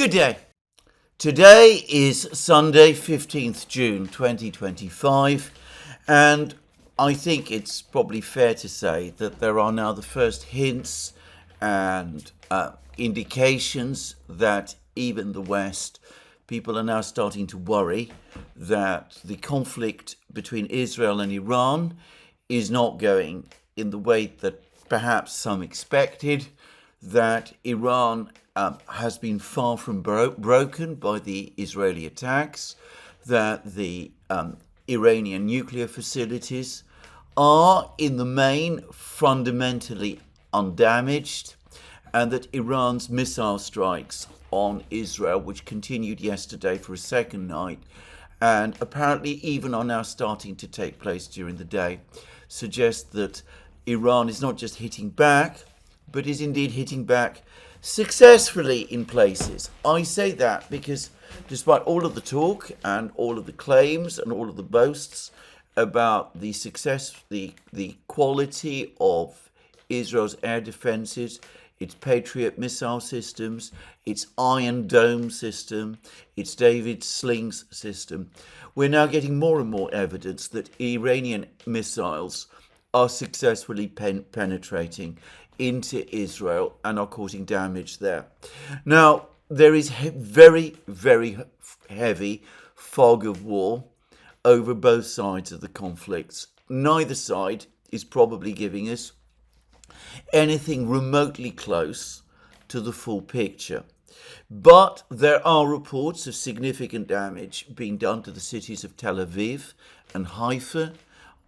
Good day. Today is Sunday, 15th June 2025, and I think it's probably fair to say that there are now the first hints and indications that even the West, people are now starting to worry that the conflict between Israel and Iran is not going in the way that perhaps some expected, that Iran has been far from broken by the Israeli attacks, that the Iranian nuclear facilities are in the main fundamentally undamaged, and that Iran's missile strikes on Israel, which continued yesterday for a second night, and apparently even are now starting to take place during the day, suggest that Iran is not just hitting back, but is indeed hitting back successfully in places. I say that because despite all of the talk and all of the claims and all of the boasts about the success, the quality of Israel's air defenses, its Patriot missile systems, its Iron Dome system, its David Slings system, we're now getting more and more evidence that Iranian missiles are successfully penetrating into Israel and are causing damage there. Now, there is very, very heavy fog of war over both sides of the conflicts. Neither side is probably giving us anything remotely close to the full picture. But there are reports of significant damage being done to the cities of Tel Aviv and Haifa,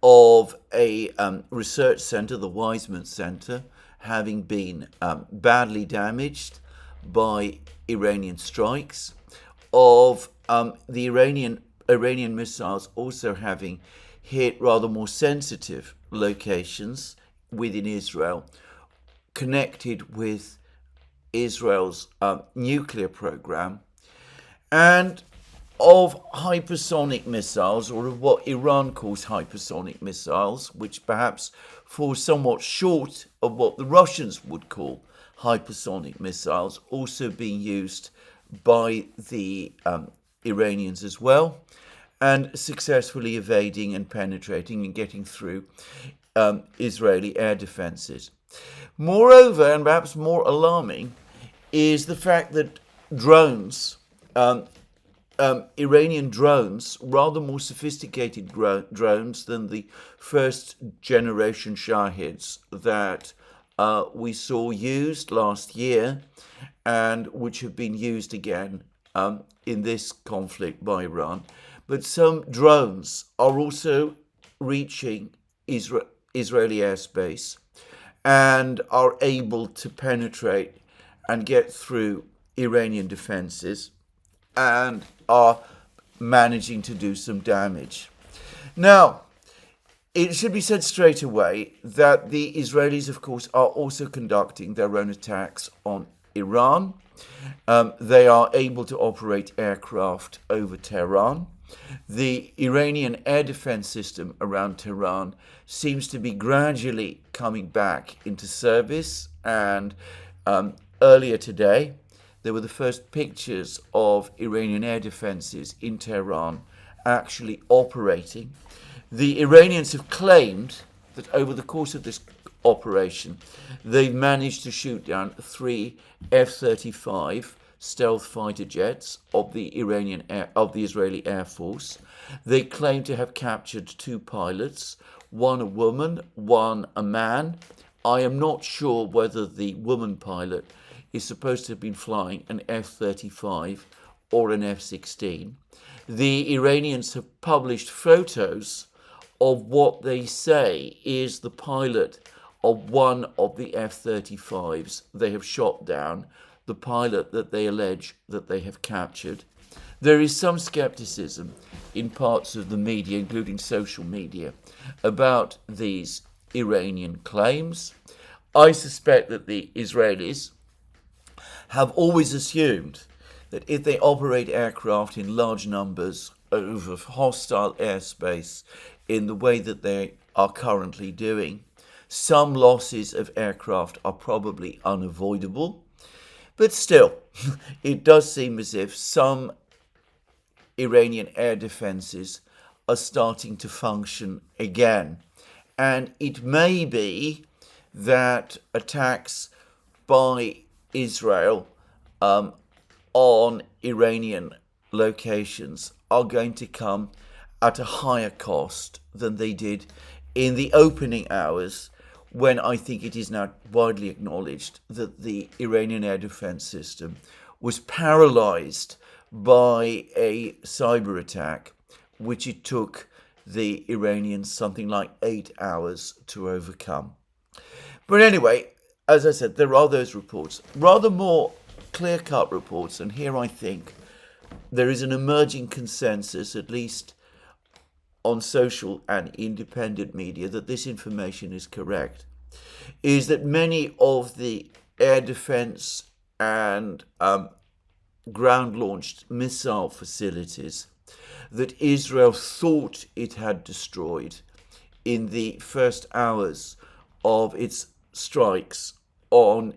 of a research center, the Weizmann Center, having been badly damaged by Iranian strikes, of the Iranian missiles also having hit rather more sensitive locations within Israel, connected with Israel's nuclear program, and of hypersonic missiles, or of what Iran calls hypersonic missiles, which perhaps falls somewhat short of what the Russians would call hypersonic missiles, also being used by the Iranians as well, and successfully evading and penetrating and getting through Israeli air defenses. Moreover, and perhaps more alarming, is the fact that drones, Iranian drones, rather more sophisticated drones than the first generation Shahids that we saw used last year, and which have been used again in this conflict by Iran. But some drones are also reaching Israeli airspace and are able to penetrate and get through Iranian defenses, and are managing to do some damage. Now, it should be said straight away that the Israelis, of course, are also conducting their own attacks on Iran. They are able to operate aircraft over Tehran. The Iranian air defense system around Tehran seems to be gradually coming back into service, and earlier today, there were the first pictures of Iranian air defenses in Tehran actually operating. The Iranians have claimed that over the course of this operation, they've managed to shoot down 3 F-35 stealth fighter jets of the Israeli Air Force. They claim to have captured 2 pilots, one a woman, one a man. I am not sure whether the woman pilot is supposed to have been flying an F-35 or an F-16. The Iranians have published photos of what they say is the pilot of one of the F-35s they have shot down, the pilot that they allege that they have captured. There is some skepticism in parts of the media, including social media, about these Iranian claims. I suspect that the Israelis have always assumed that if they operate aircraft in large numbers over hostile airspace in the way that they are currently doing, some losses of aircraft are probably unavoidable. But still, it does seem as if some Iranian air defenses are starting to function again. And it may be that attacks by Israel on Iranian locations are going to come at a higher cost than they did in the opening hours, when I think it is now widely acknowledged that the Iranian air defense system was paralyzed by a cyber attack, which it took the Iranians something like 8 hours to overcome. But anyway, as I said, there are those reports, rather more clear-cut reports, and here I think there is an emerging consensus, at least on social and independent media, that this information is correct, is that many of the air defense and ground-launched missile facilities that Israel thought it had destroyed in the first hours of its strikes on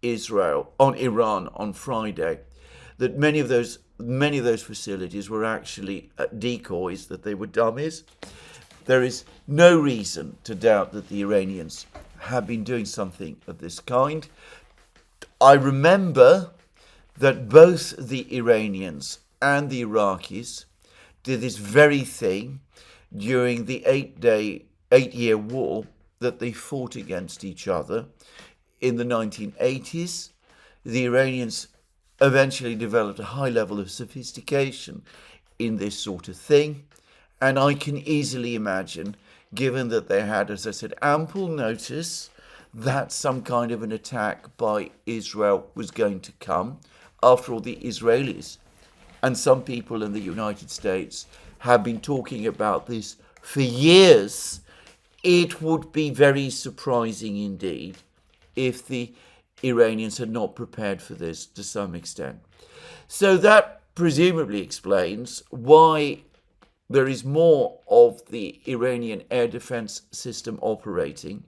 Iran on Friday, that many of those facilities were actually decoys, that they were dummies. There is no reason to doubt that the Iranians have been doing something of this kind. I remember that both the Iranians and the Iraqis did this very thing during the 8-year war that they fought against each other in the 1980s. The Iranians eventually developed a high level of sophistication in this sort of thing, and I can easily imagine, given that they had, as I said, ample notice that some kind of an attack by Israel was going to come. After all, the Israelis and some people in the United States have been talking about this for years. It would be very surprising indeed if the Iranians had not prepared for this to some extent. So that presumably explains why there is more of the Iranian air defense system operating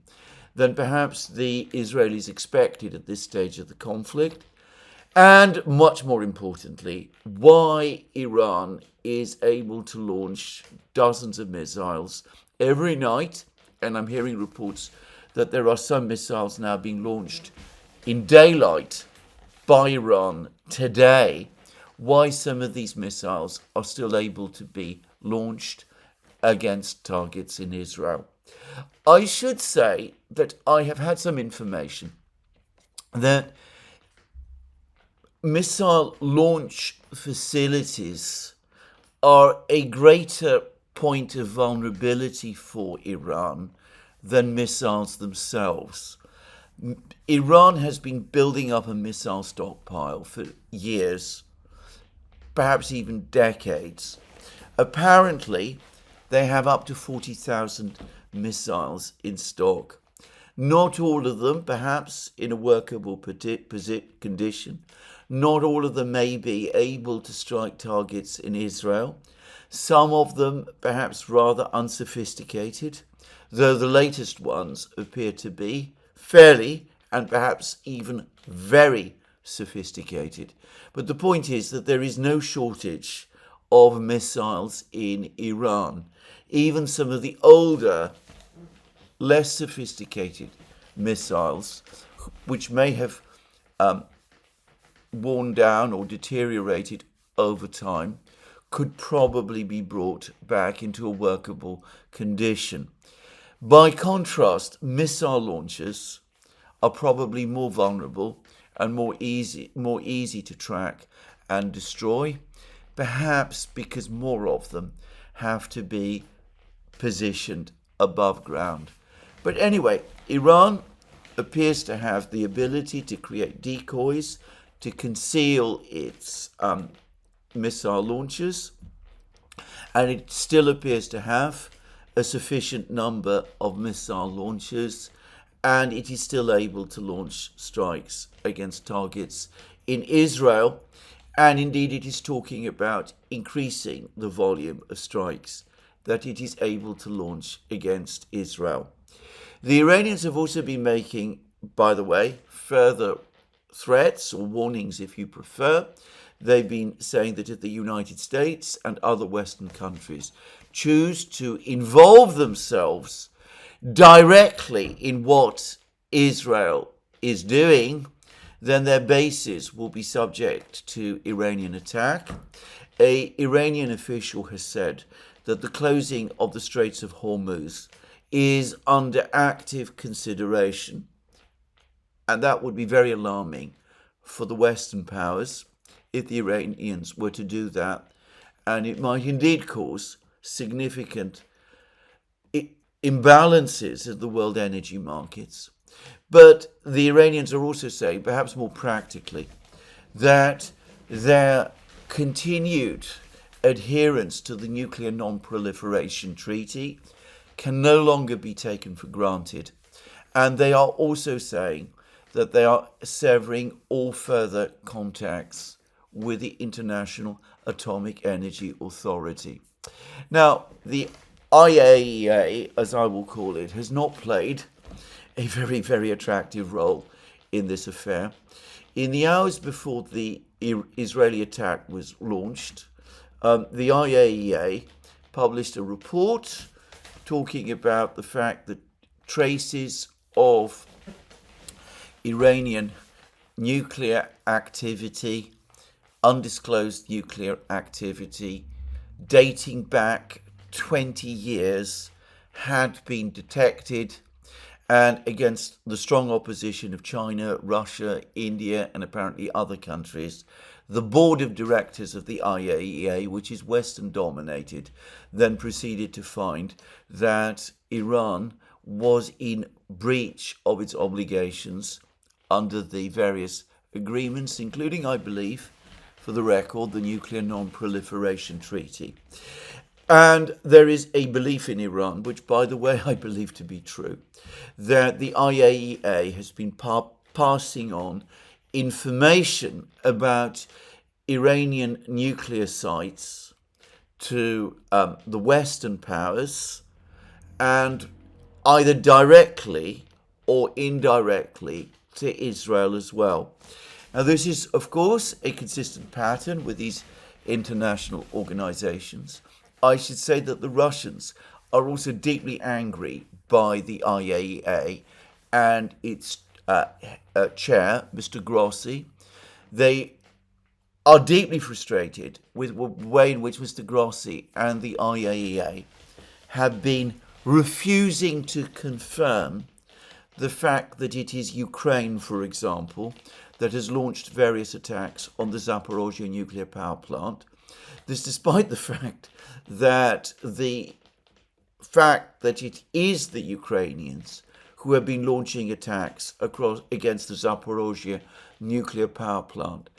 than perhaps the Israelis expected at this stage of the conflict. And much more importantly, why Iran is able to launch dozens of missiles every night. And I'm hearing reports that there are some missiles now being launched in daylight by Iran today. Why some of these missiles are still able to be launched against targets in Israel. I should say that I have had some information that missile launch facilities are a greater point of vulnerability for Iran than missiles themselves. Iran has been building up a missile stockpile for years, perhaps even decades. Apparently, they have up to 40,000 missiles in stock. Not all of them, perhaps, in a workable condition. Not all of them may be able to strike targets in Israel. Some of them, perhaps, rather unsophisticated, though the latest ones appear to be fairly and perhaps even very sophisticated. But the point is that there is no shortage of missiles in Iran. Even some of the older, less sophisticated missiles, which may have worn down or deteriorated over time, could probably be brought back into a workable condition. By contrast, missile launchers are probably more vulnerable and more easy to track and destroy, perhaps because more of them have to be positioned above ground. But anyway, Iran appears to have the ability to create decoys to conceal its missile launchers, and it still appears to have a sufficient number of missile launchers, and it is still able to launch strikes against targets in Israel, and indeed it is talking about increasing the volume of strikes that it is able to launch against Israel. The Iranians have also been making, by the way, further threats or warnings, if you prefer. They've been saying that if the United States and other Western countries choose to involve themselves directly in what Israel is doing, then their bases will be subject to Iranian attack. An Iranian official has said that the closing of the Straits of Hormuz is under active consideration, and that would be very alarming for the Western powers if the Iranians were to do that, and it might indeed cause significant imbalances in the world energy markets. But the Iranians are also saying, perhaps more practically, that their continued adherence to the Nuclear Non-Proliferation Treaty can no longer be taken for granted. And they are also saying that they are severing all further contacts with the International Atomic Energy Authority. Now, the IAEA, as I will call it, has not played a very, very attractive role in this affair. In the hours before the Israeli attack was launched, the IAEA published a report talking about the fact that traces of Iranian nuclear activity, undisclosed nuclear activity, dating back 20 years, had been detected, and against the strong opposition of China, Russia, India, and apparently other countries, the board of directors of the IAEA, which is Western dominated, then proceeded to find that Iran was in breach of its obligations under the various agreements, including, I believe, for the record, the Nuclear Non-Proliferation Treaty. And there is a belief in Iran, which, by the way, I believe to be true, that the IAEA has been passing on information about Iranian nuclear sites to the Western powers, and either directly or indirectly to Israel as well. Now, this is, of course, a consistent pattern with these international organizations. I should say that the Russians are also deeply angry by the IAEA and its chair, Mr. Grossi. They are deeply frustrated with the way in which Mr. Grossi and the IAEA have been refusing to confirm the fact that it is Ukraine, for example, that has launched various attacks on the Zaporozhye nuclear power plant. This despite the fact that it is the Ukrainians who have been launching attacks against the Zaporozhye nuclear power plant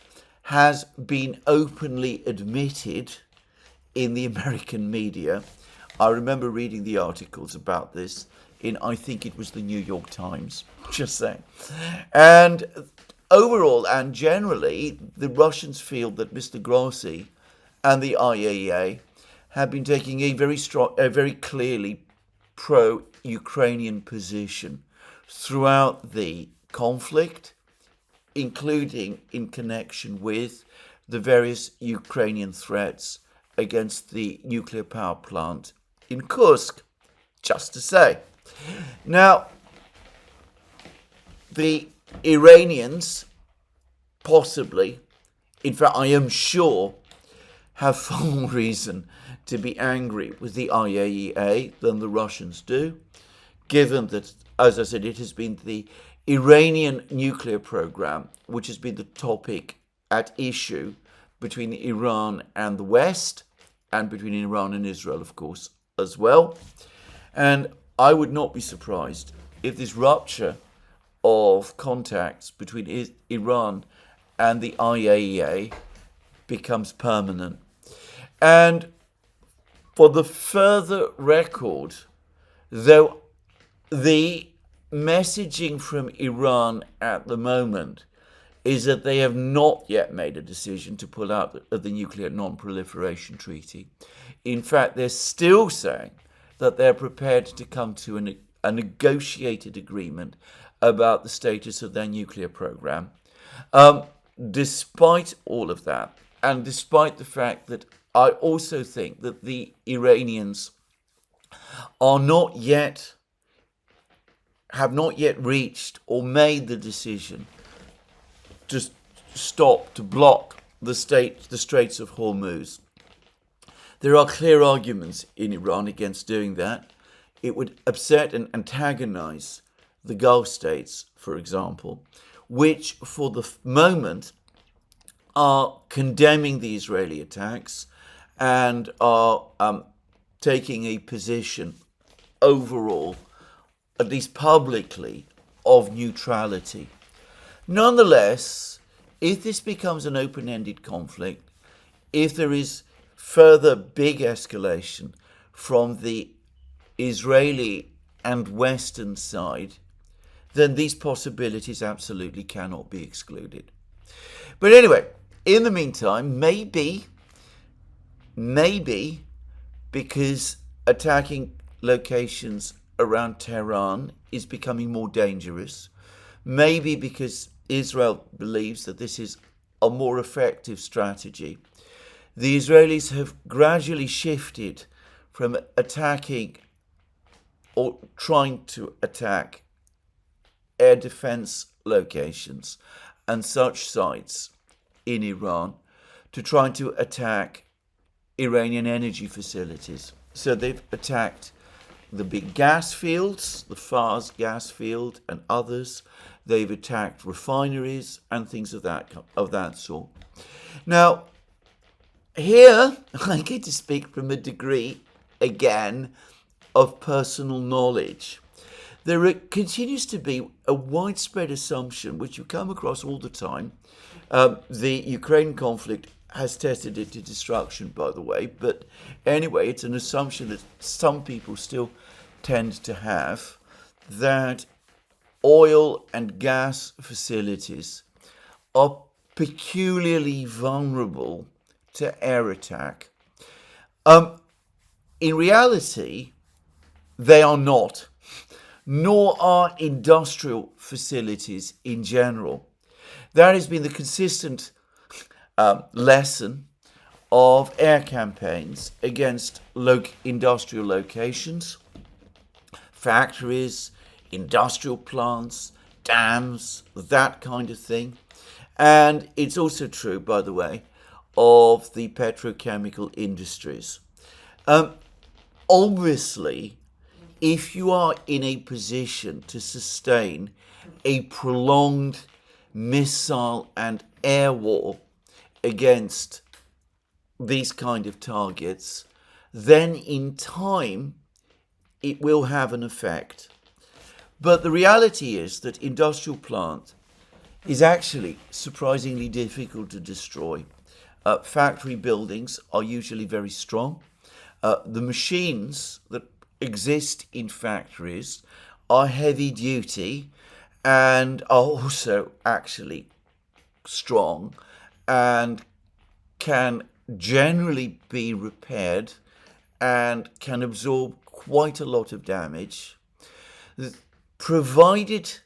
has been openly admitted in the American media. I remember reading the articles about this in, I think it was the New York Times, just saying. And overall and generally, the Russians feel that Mr. Grossi and the IAEA have been taking a very clearly pro-Ukrainian position throughout the conflict, including in connection with the various Ukrainian threats against the nuclear power plant in Kursk, just to say. Now, the Iranians possibly, in fact, I am sure, have far more reason to be angry with the IAEA than the Russians do, given that, as I said, it has been the Iranian nuclear program which has been the topic at issue between Iran and the West, and between Iran and Israel, of course, as well. And I would not be surprised if this rupture of contacts between Iran and the IAEA becomes permanent. And for the further record, though the messaging from Iran at the moment is that they have not yet made a decision to pull out of the Nuclear Non-Proliferation Treaty. In fact, they're still saying that they're prepared to come to a negotiated agreement about the status of their nuclear program. Um, Despite all of that, and despite the fact that I also think that the Iranians are not yet have not yet reached or made the decision to stop, to block the Straits of Hormuz. There are clear arguments in Iran against doing that. It would upset and antagonize the Gulf states, for example, which for the moment are condemning the Israeli attacks and are taking a position overall, at least publicly, of neutrality. Nonetheless, if this becomes an open-ended conflict, if there is further big escalation from the Israeli and Western side, then these possibilities absolutely cannot be excluded. But anyway, in the meantime, maybe, because attacking locations around Tehran is becoming more dangerous, maybe because Israel believes that this is a more effective strategy, the Israelis have gradually shifted from attacking or trying to attack air defense locations and such sites in Iran to trying to attack Iranian energy facilities. So they've attacked the big gas fields, the Fars gas field and others. They've attacked refineries and things of that sort. Now, here I get to speak from a degree, again, of personal knowledge. There continues to be a widespread assumption, which you come across all the time. The Ukraine conflict has tested it to destruction, by the way. But anyway, it's an assumption that some people still tend to have, that oil and gas facilities are peculiarly vulnerable to air attack. In reality, they are not, nor are industrial facilities in general. That has been the consistent lesson of air campaigns against industrial locations, factories, industrial plants, dams, that kind of thing. And it's also true, by the way, of the petrochemical industries. Obviously, if you are in a position to sustain a prolonged missile and air war against these kind of targets, then in time it will have an effect. But the reality is that industrial plant is actually surprisingly difficult to destroy. Factory buildings are usually very strong. The machines that exist in factories are heavy duty and are also actually strong and can generally be repaired and can absorb quite a lot of damage, provided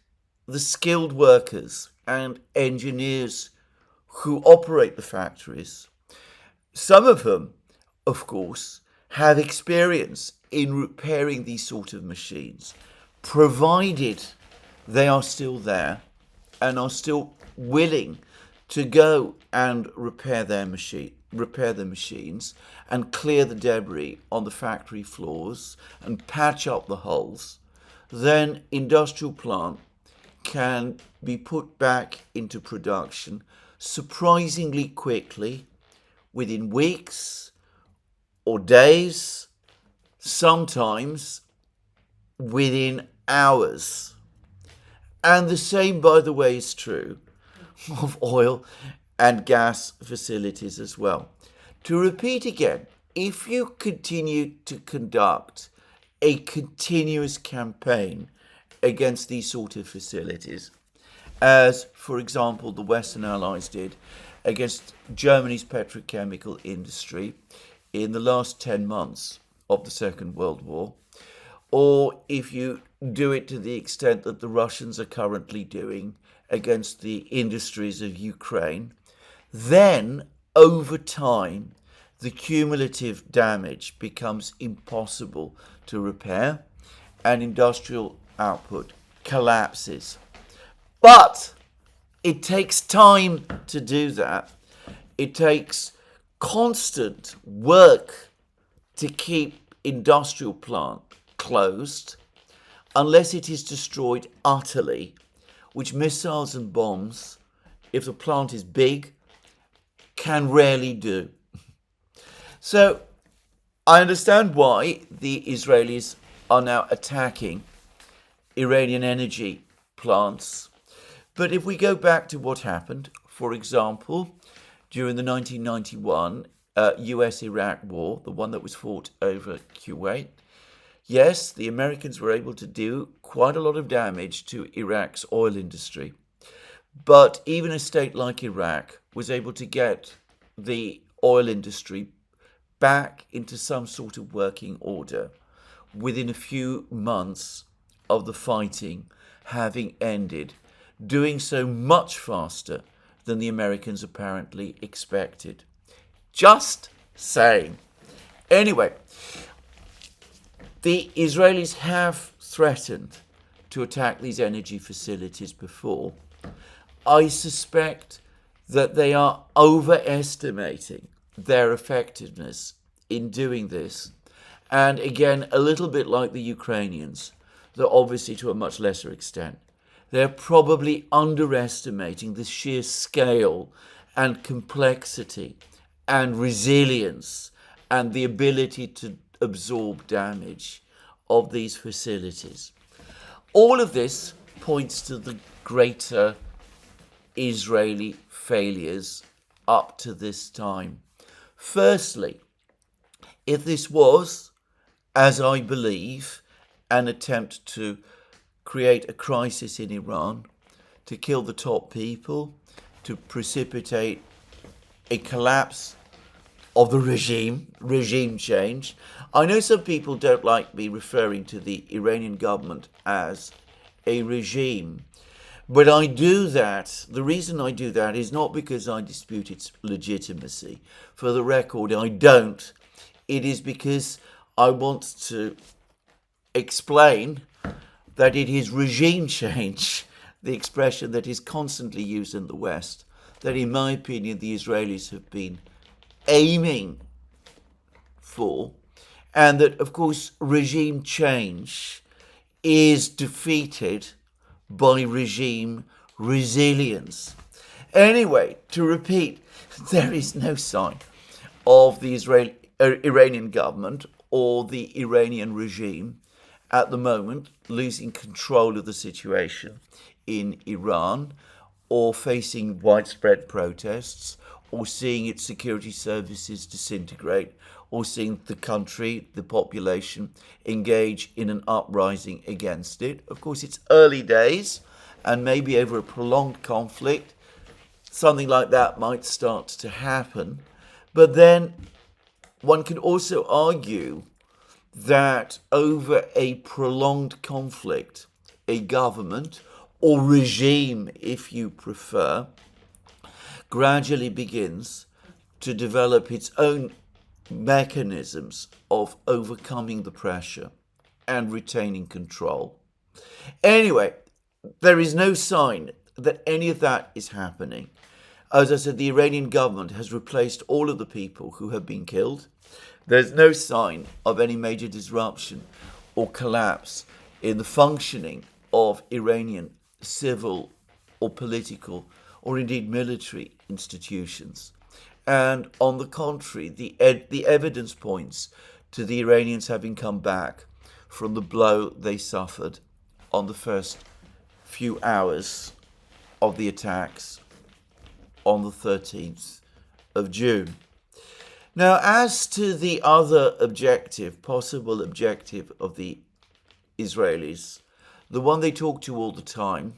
the skilled workers and engineers who operate the factories, some of them, of course, have experience in repairing these sort of machines, provided they are still there and are still willing to go and repair the machines and clear the debris on the factory floors and patch up the holes, then industrial plant can be put back into production surprisingly quickly, within weeks or days, sometimes within hours. And the same, by the way, is true of oil and gas facilities as well. To repeat again, if you continue to conduct a continuous campaign against these sort of facilities, as, for example, the Western Allies did against Germany's petrochemical industry in the last 10 months of the Second World War, or if you do it to the extent that the Russians are currently doing against the industries of Ukraine, then over time, the cumulative damage becomes impossible to repair and industrial output collapses. But it takes time to do that. It takes constant work to keep industrial plant closed unless it is destroyed utterly, which missiles and bombs, if the plant is big, can rarely do. So I understand why the Israelis are now attacking Iranian energy plants. But if we go back to what happened, for example, during the 1991 U.S. Iraq war, the one that was fought over Kuwait, yes, the Americans were able to do quite a lot of damage to Iraq's oil industry. But even a state like Iraq was able to get the oil industry back into some sort of working order within a few months of the fighting having ended, doing so much faster than the Americans apparently expected. Just saying. Anyway, the Israelis have threatened to attack these energy facilities before. I suspect that they are overestimating their effectiveness in doing this. And again, a little bit like the Ukrainians, though obviously to a much lesser extent, they're probably underestimating the sheer scale and complexity and resilience and the ability to absorb damage of these facilities. All of this points to the greater Israeli failures up to this time. Firstly, if this was, as I believe, an attempt to create a crisis in Iran, to kill the top people, to precipitate a collapse of the regime change. I know some people don't like me referring to the Iranian government as a regime, but I do that. The reason I do that is not because I dispute its legitimacy. For the record, I don't. It is because I want to explain that it is regime change, the expression that is constantly used in the West, that in my opinion the Israelis have been aiming for, and that of course regime change is defeated by regime resilience. Anyway, to repeat, there is no sign of the Iranian government or the Iranian regime at the moment losing control of the situation in Iran, or facing widespread protests, or seeing its security services disintegrate, or seeing the country, the population, engage in an uprising against it. Of course, it's early days, and maybe over a prolonged conflict, something like that might start to happen. But then one can also argue that over a prolonged conflict, a government, or regime, if you prefer, gradually begins to develop its own mechanisms of overcoming the pressure and retaining control. Anyway, there is no sign that any of that is happening. As I said, the Iranian government has replaced all of the people who have been killed. There's no sign of any major disruption or collapse in the functioning of Iranian civil or political or indeed military institutions. And on the contrary, the evidence points to the Iranians having come back from the blow they suffered on the first few hours of the attacks on the 13th of June. Now, as to the other possible objective of the Israelis, the one they talk to all the time,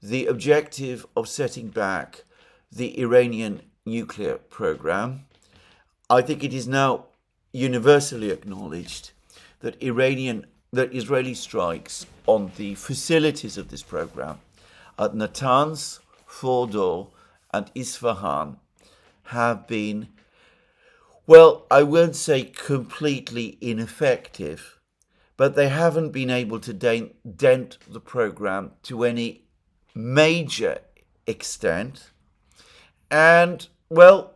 the objective of setting back the Iranian nuclear program, I think it is now universally acknowledged that Israeli strikes on the facilities of this program at Natanz, Fordow, and Isfahan have been, well, I won't say completely ineffective, but they haven't been able to dent the program to any major extent. And, well,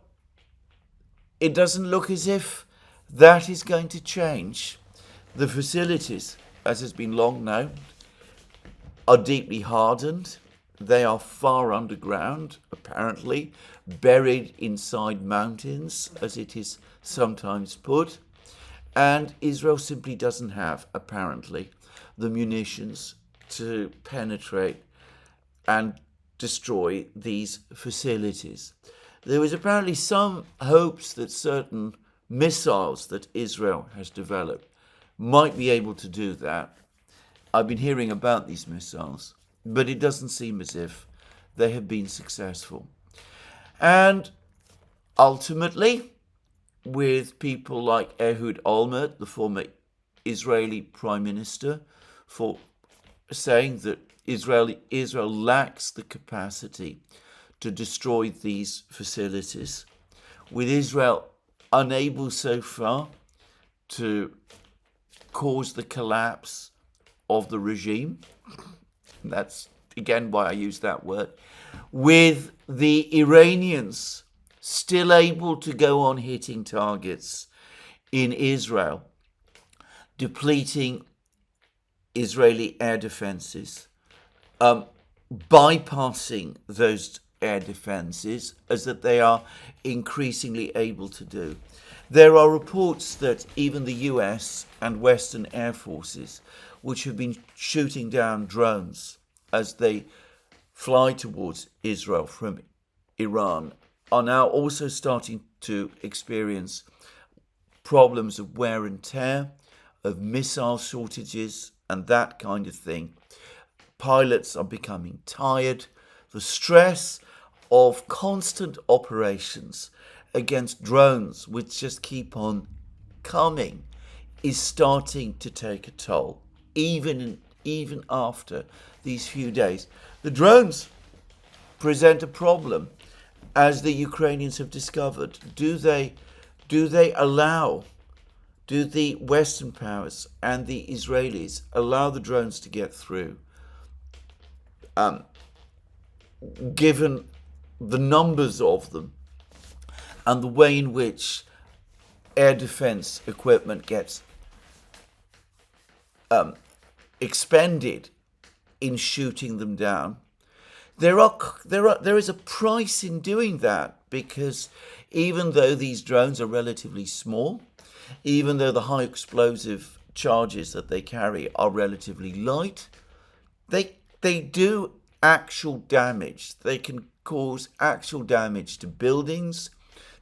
it doesn't look as if that is going to change. The facilities, as has been long known, are deeply hardened. They are far underground, apparently, buried inside mountains, as it is sometimes put. And Israel simply doesn't have, apparently, the munitions to penetrate and destroy these facilities. There was apparently some hopes that certain missiles that Israel has developed might be able to do that. I've been hearing about these missiles, but it doesn't seem as if they have been successful. And ultimately, with people like Ehud Olmert, the former Israeli Prime Minister, for saying that Israel lacks the capacity to destroy these facilities, with Israel unable so far to cause the collapse of the regime. That's again why I use that word. With the Iranians still able to go on hitting targets in Israel, depleting Israeli air defenses, bypassing those air defenses, as that they are increasingly able to do. There are reports that even the U.S. and Western air forces, which have been shooting down drones as they fly towards Israel from Iran, are now also starting to experience problems of wear and tear, of missile shortages, and that kind of thing. Pilots are becoming tired. The stress of constant operations against drones, which just keep on coming, is starting to take a toll, even after these few days. The drones present a problem, as the Ukrainians have discovered. Do the Western powers and the Israelis allow the drones to get through, given the numbers of them and the way in which air defense equipment gets expended in shooting them down? There is a price in doing that, because even though these drones are relatively small, even though the high explosive charges that they carry are relatively light, they do actual damage. They can cause actual damage to buildings,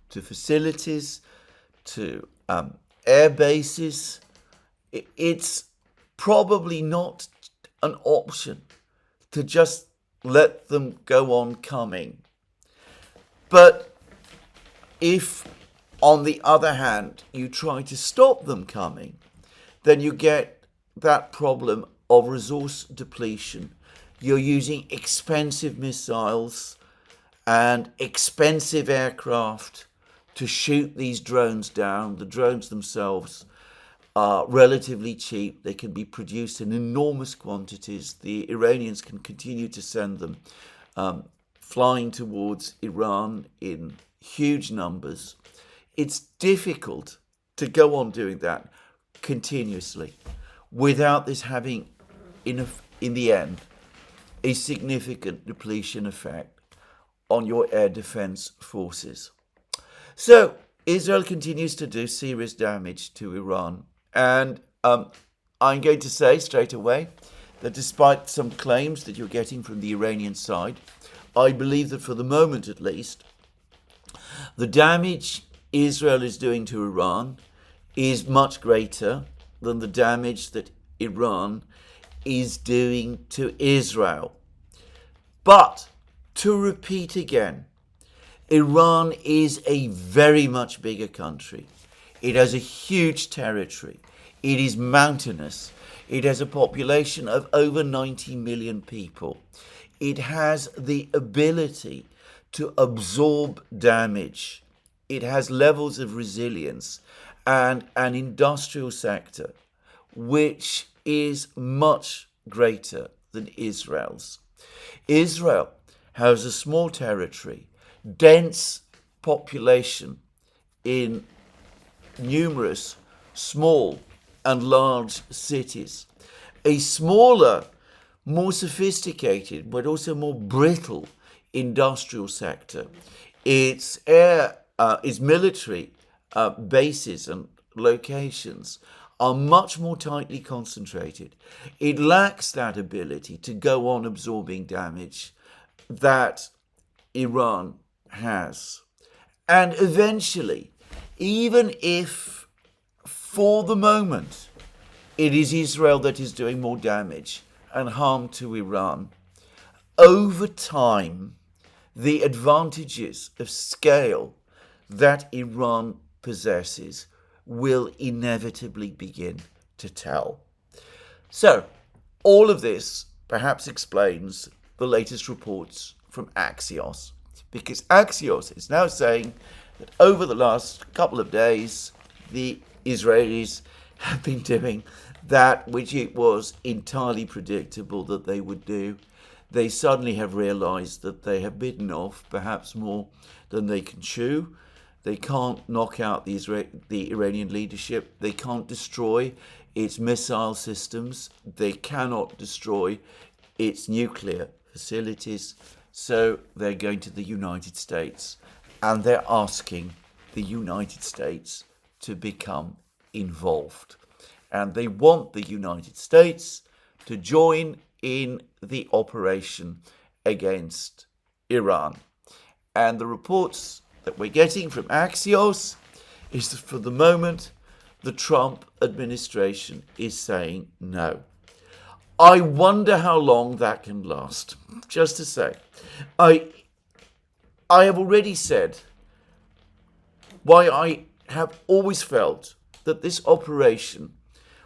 to facilities, to air bases. It's probably not an option to just let them go on coming. But if, on the other hand, you try to stop them coming, then you get that problem of resource depletion. You're using expensive missiles and expensive aircraft to shoot these drones down. The drones themselves are relatively cheap. They can be produced in enormous quantities. The Iranians can continue to send them flying towards Iran in huge numbers. It's difficult to go on doing that continuously without this having, in the end, a significant depletion effect on your air defense forces. So Israel continues to do serious damage to Iran. And I'm going to say straight away that despite some claims that you're getting from the Iranian side, I believe that for the moment at least, the damage Israel is doing to Iran is much greater than the damage that Iran is doing to Israel. But to repeat again, Iran is a very much bigger country. It has a huge territory. It is mountainous. It has a population of over 90 million people. It has the ability to absorb damage. It has levels of resilience and an industrial sector which is much greater than Israel's. Israel has a small territory, dense population in numerous small and large cities, a smaller, more sophisticated, but also more brittle industrial sector. Its military bases and locations are much more tightly concentrated. It lacks that ability to go on absorbing damage that Iran has. And eventually, even if for the moment it is Israel that is doing more damage and harm to Iran, over time, the advantages of scale that Iran possesses will inevitably begin to tell. So, all of this perhaps explains the latest reports from Axios, because Axios is now saying that over the last couple of days, the Israelis have been doing that which it was entirely predictable that they would do. They suddenly have realized that they have bitten off perhaps more than they can chew. They can't knock out the Iranian leadership. They can't destroy its missile systems. They cannot destroy its nuclear facilities. So they're going to the United States and they're asking the United States to become involved. And they want the United States to join in the operation against Iran. And the reports that we're getting from Axios is that for the moment, the Trump administration is saying no. I wonder how long that can last. Just to say, I have already said why I have always felt that this operation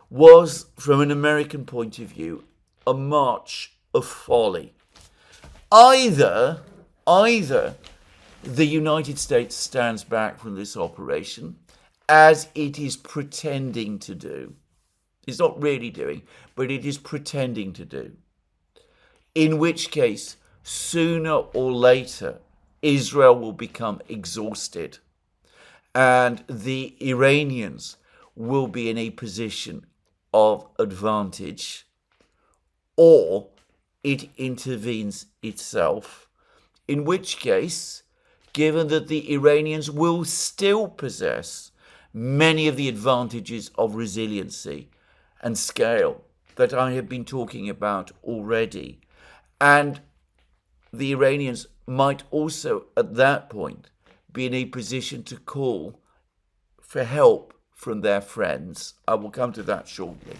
was, from an American point of view, a march of folly. Either the United States stands back from this operation, as it is pretending to do. It's not really doing, but it is pretending to do. In which case, sooner or later, Israel will become exhausted, and the Iranians will be in a position of advantage, or it intervenes itself, in which case, given that the Iranians will still possess many of the advantages of resiliency and scale that I have been talking about already, and the Iranians might also at that point be in a position to call for help from their friends. I will come to that shortly.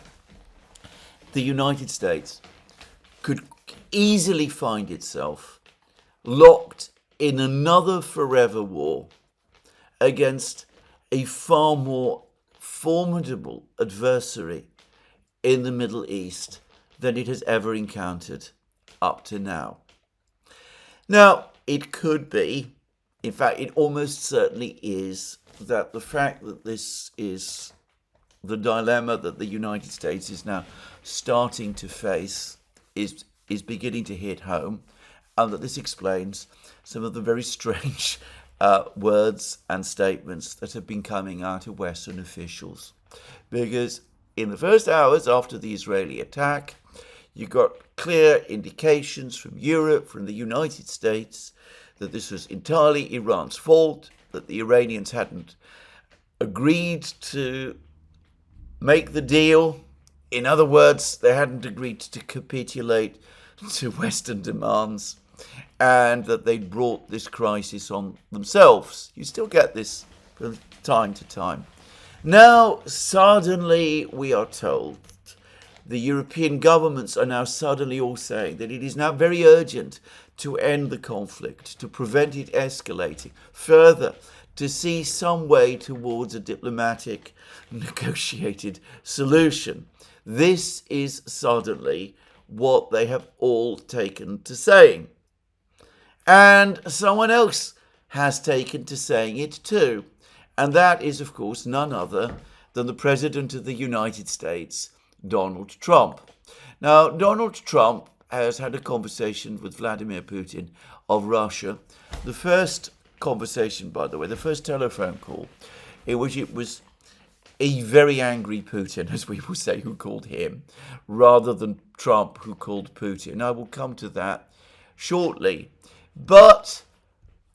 The United States could easily find itself locked in another forever war against a far more formidable adversary in the Middle East than it has ever encountered up to now. Now, it could be, in fact, it almost certainly is, that the fact that this is the dilemma that the United States is now starting to face is beginning to hit home, and that this explains some of the very strange words and statements that have been coming out of Western officials. Because in the first hours after the Israeli attack, you got clear indications from Europe, from the United States, that this was entirely Iran's fault, that the Iranians hadn't agreed to make the deal. In other words, they hadn't agreed to capitulate to Western demands, and that they'd brought this crisis on themselves. You still get this from time to time. Now, suddenly, we are told, the European governments are now suddenly all saying that it is now very urgent to end the conflict, to prevent it escalating further, to see some way towards a diplomatic, negotiated solution. This is suddenly what they have all taken to saying. And someone else has taken to saying it too. And that is, of course, none other than the President of the United States, Donald Trump. Now, Donald Trump has had a conversation with Vladimir Putin of Russia. The first conversation, by the way, the first telephone call, in which it was a very angry Putin, as we will say, who called him, rather than Trump who called Putin. I will come to that shortly. But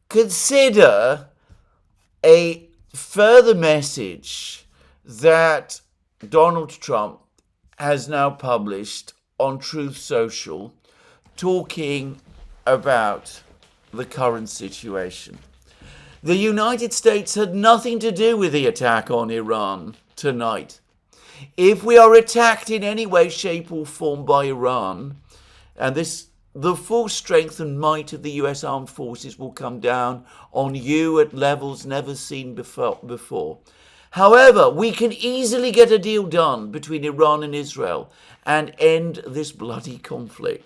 consider a further message that Donald Trump has now published on Truth Social, talking about the current situation. The United States had nothing to do with the attack on Iran tonight. If we are attacked in any way, shape or form by Iran, and the full strength and might of the US armed forces will come down on you at levels never seen before. However, we can easily get a deal done between Iran and Israel and end this bloody conflict.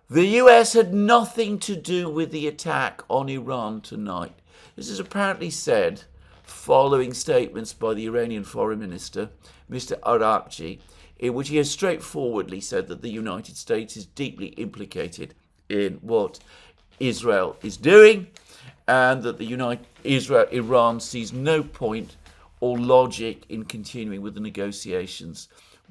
The US had nothing to do with the attack on Iran tonight. This is apparently said following statements by the Iranian Foreign Minister, Mr. Arakchi, in which he has straightforwardly said that the United States is deeply implicated in what Israel is doing, and that Iran sees no point or logic in continuing with the negotiations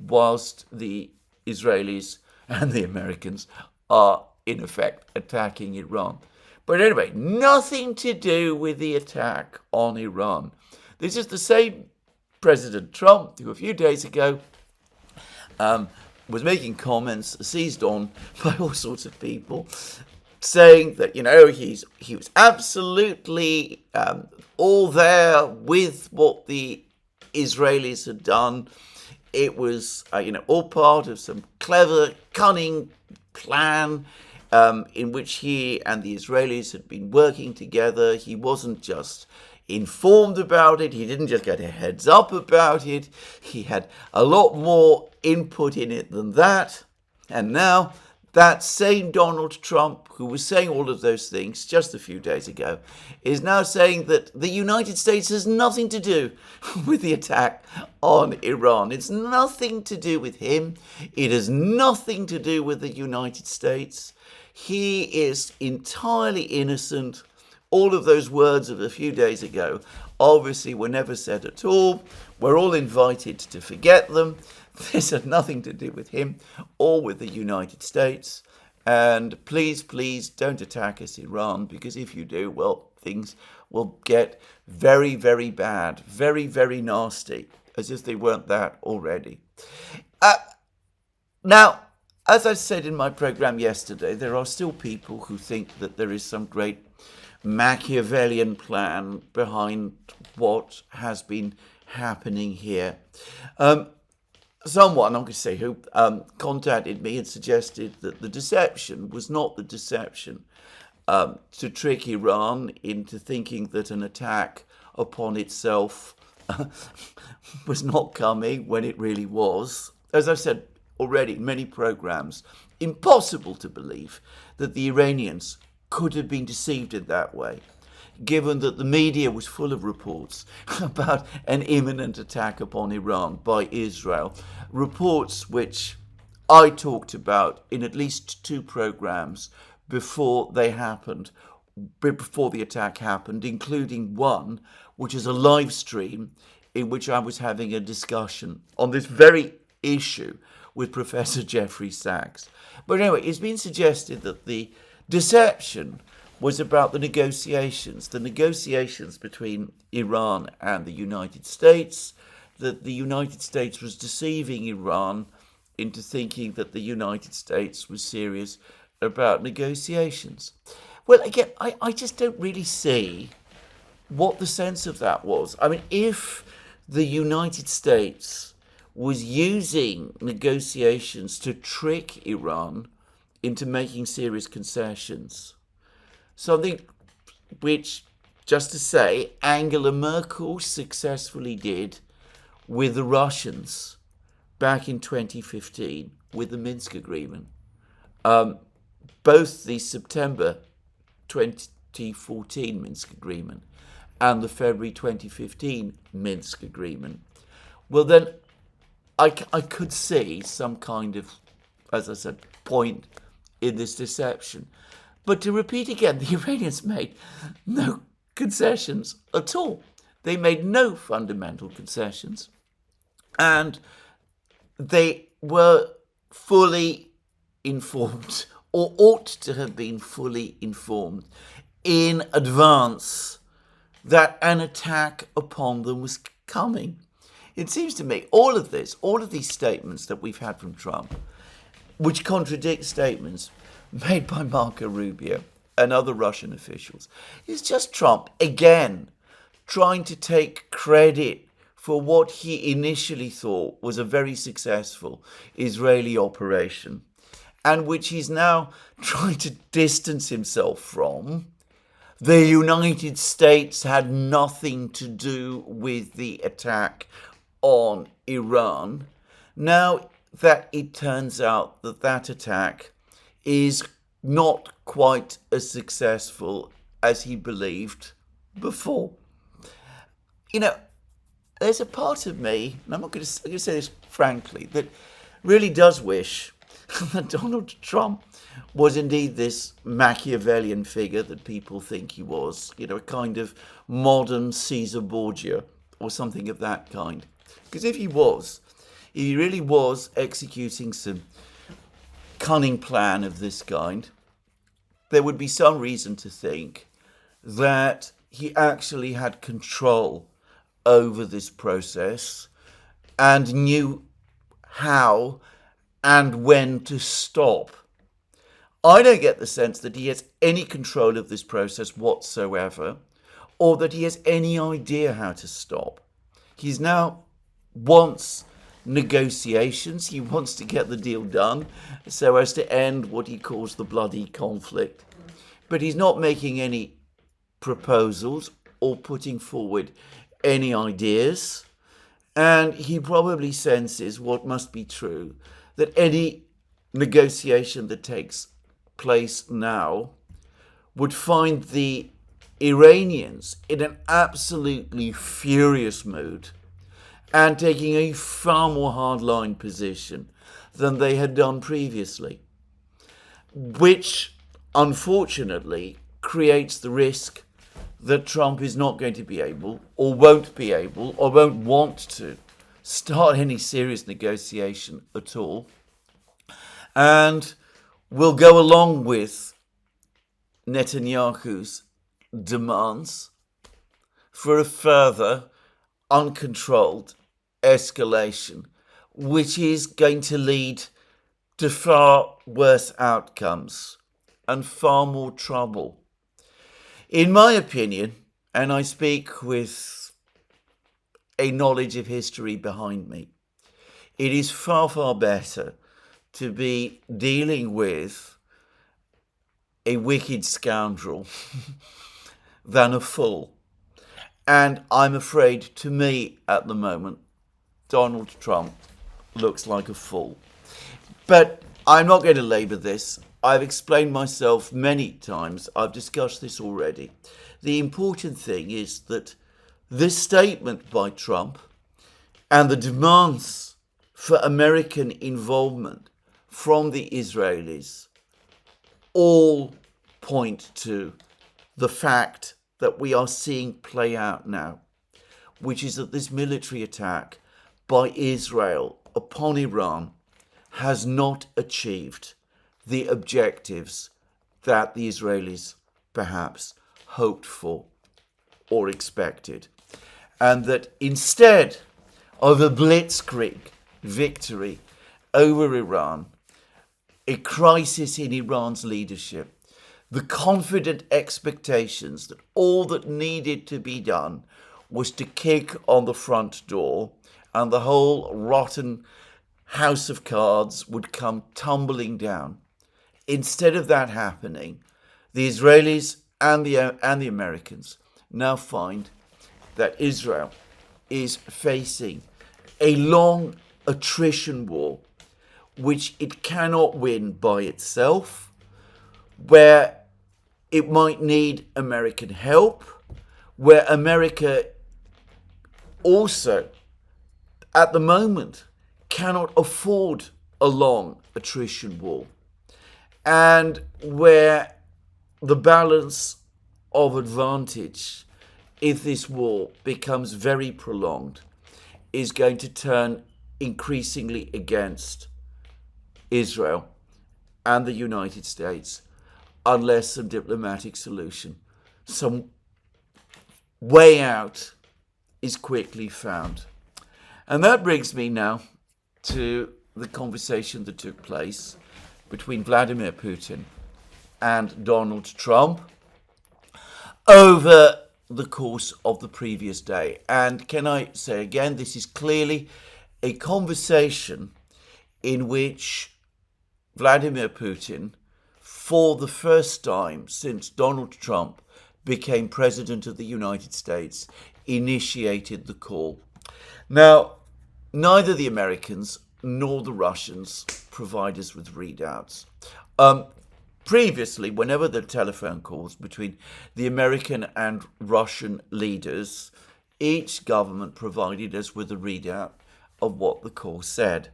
whilst the Israelis and the Americans are in effect attacking Iran. But anyway, nothing to do with the attack on Iran. This is the same President Trump who a few days ago was making comments seized on by all sorts of people, saying that, he was absolutely all there with what the Israelis had done. It was, all part of some clever, cunning plan in which he and the Israelis had been working together. He wasn't just informed about it. He didn't just get a heads up about it. He had a lot more input in it than that. And now that same Donald Trump, who was saying all of those things just a few days ago, is now saying that the United States has nothing to do with the attack on Iran. It's nothing to do with him. It has nothing to do with the United States. He is entirely innocent. All of those words of a few days ago obviously were never said at all. We're all invited to forget them. This had nothing to do with him or with the United States. And please, please don't attack us, Iran, because if you do, well, things will get very, very bad, very, very nasty, as if they weren't that already. Now, as I said in my program yesterday, there are still people who think that there is some great Machiavellian plan behind what has been happening here. Someone, I'm going to say who, contacted me and suggested that the deception was not the deception to trick Iran into thinking that an attack upon itself was not coming when it really was. As I've said already in many programs, impossible to believe that the Iranians could have been deceived in that way, given that the media was full of reports about an imminent attack upon Iran by Israel, reports which I talked about in at least 2 programs before they happened, before the attack happened, including one which is a live stream in which I was having a discussion on this very issue with Professor Jeffrey Sachs. But anyway, it's been suggested that the deception was about the negotiations between Iran and the United States, that the United States was deceiving Iran into thinking that the United States was serious about negotiations. Well, again, I just don't really see what the sense of that was. I mean, if the United States was using negotiations to trick Iran into making serious concessions, something which, just to say, Angela Merkel successfully did with the Russians back in 2015, with the Minsk agreement. Both the September 2014 Minsk agreement and the February 2015 Minsk agreement, well then I could see some kind of, as I said, point in this deception. But to repeat again, the Iranians made no concessions at all. They made no fundamental concessions. And they were fully informed, or ought to have been fully informed, in advance that an attack upon them was coming. It seems to me all of these statements that we've had from Trump, which contradict statements made by Marco Rubio and other Russian officials, is just Trump again trying to take credit for what he initially thought was a very successful Israeli operation, and which he's now trying to distance himself from. The United States had nothing to do with the attack on Iran. Now that it turns out that that attack is not quite as successful as he believed before. You know, there's a part of me, and I'm going to say this frankly, that really does wish that Donald Trump was indeed this Machiavellian figure that people think he was, you know, a kind of modern Caesar Borgia or something of that kind. Because if he really was executing some cunning plan of this kind, there would be some reason to think that he actually had control over this process and knew how and when to stop. I don't get the sense that he has any control of this process whatsoever, or that he has any idea how to stop. He's now wants negotiations. He wants to get the deal done so as to end what he calls the bloody conflict. But he's not making any proposals or putting forward any ideas. And he probably senses what must be true, that any negotiation that takes place now would find the Iranians in an absolutely furious mood and taking a far more hardline position than they had done previously, which unfortunately creates the risk that Trump is not going to be able, or won't be able, or won't want to start any serious negotiation at all, and will go along with Netanyahu's demands for a further uncontrolled escalation, which is going to lead to far worse outcomes and far more trouble. In my opinion, and I speak with a knowledge of history behind me, it is far, far better to be dealing with a wicked scoundrel than a fool. And I'm afraid, to me at the moment, Donald Trump looks like a fool. But I'm not going to labour this. I've explained myself many times. I've discussed this already. The important thing is that this statement by Trump and the demands for American involvement from the Israelis all point to the fact that we are seeing play out now, which is that this military attack by Israel upon Iran has not achieved the objectives that the Israelis perhaps hoped for or expected. And that instead of a blitzkrieg victory over Iran, a crisis in Iran's leadership, the confident expectations that all that needed to be done was to kick on the front door and the whole rotten house of cards would come tumbling down. Instead of that happening, the Israelis and the Americans now find that Israel is facing a long attrition war which it cannot win by itself, where it might need American help, where America also, at the moment, cannot afford a long attrition war, and where the balance of advantage, if this war becomes very prolonged, is going to turn increasingly against Israel and the United States, unless some diplomatic solution, some way out, is quickly found. And that brings me now to the conversation that took place between Vladimir Putin and Donald Trump over the course of the previous day. And can I say again, this is clearly a conversation in which Vladimir Putin, for the first time since Donald Trump became President of the United States, initiated the call. Now, neither the Americans nor the Russians provide us with readouts. Previously, whenever there were telephone calls between the American and Russian leaders, each government provided us with a readout of what the call said.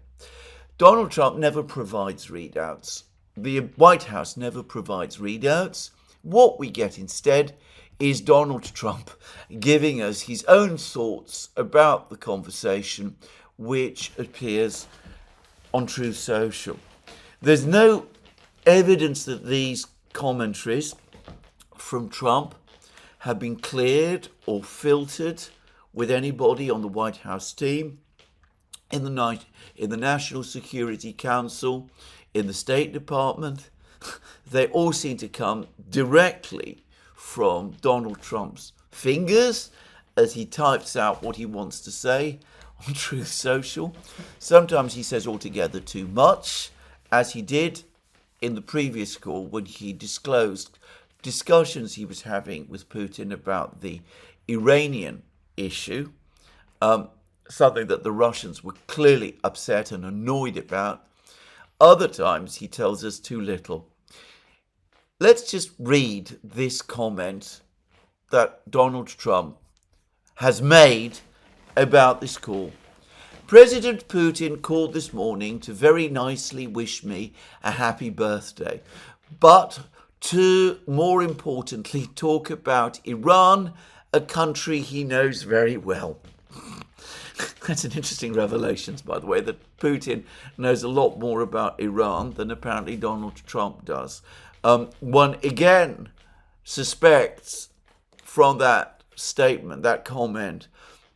Donald Trump never provides readouts. The White House never provides readouts. What we get instead is Donald Trump giving us his own thoughts about the conversation, which appears on Truth Social. There's no evidence that these commentaries from Trump have been cleared or filtered with anybody on the White House team, in the National Security Council, in the State Department. They all seem to come directly from Donald Trump's fingers as he types out what he wants to say on Truth Social. Sometimes he says altogether too much, as he did in the previous call when he disclosed discussions he was having with Putin about the Iranian issue, something that the Russians were clearly upset and annoyed about. Other times he tells us too little. Let's just read this comment that Donald Trump has made about this call. President Putin called this morning to very nicely wish me a happy birthday, but to, more importantly, talk about Iran, a country he knows very well. That's an interesting revelation, by the way, that Putin knows a lot more about Iran than apparently Donald Trump does. One again suspects from that statement, that comment,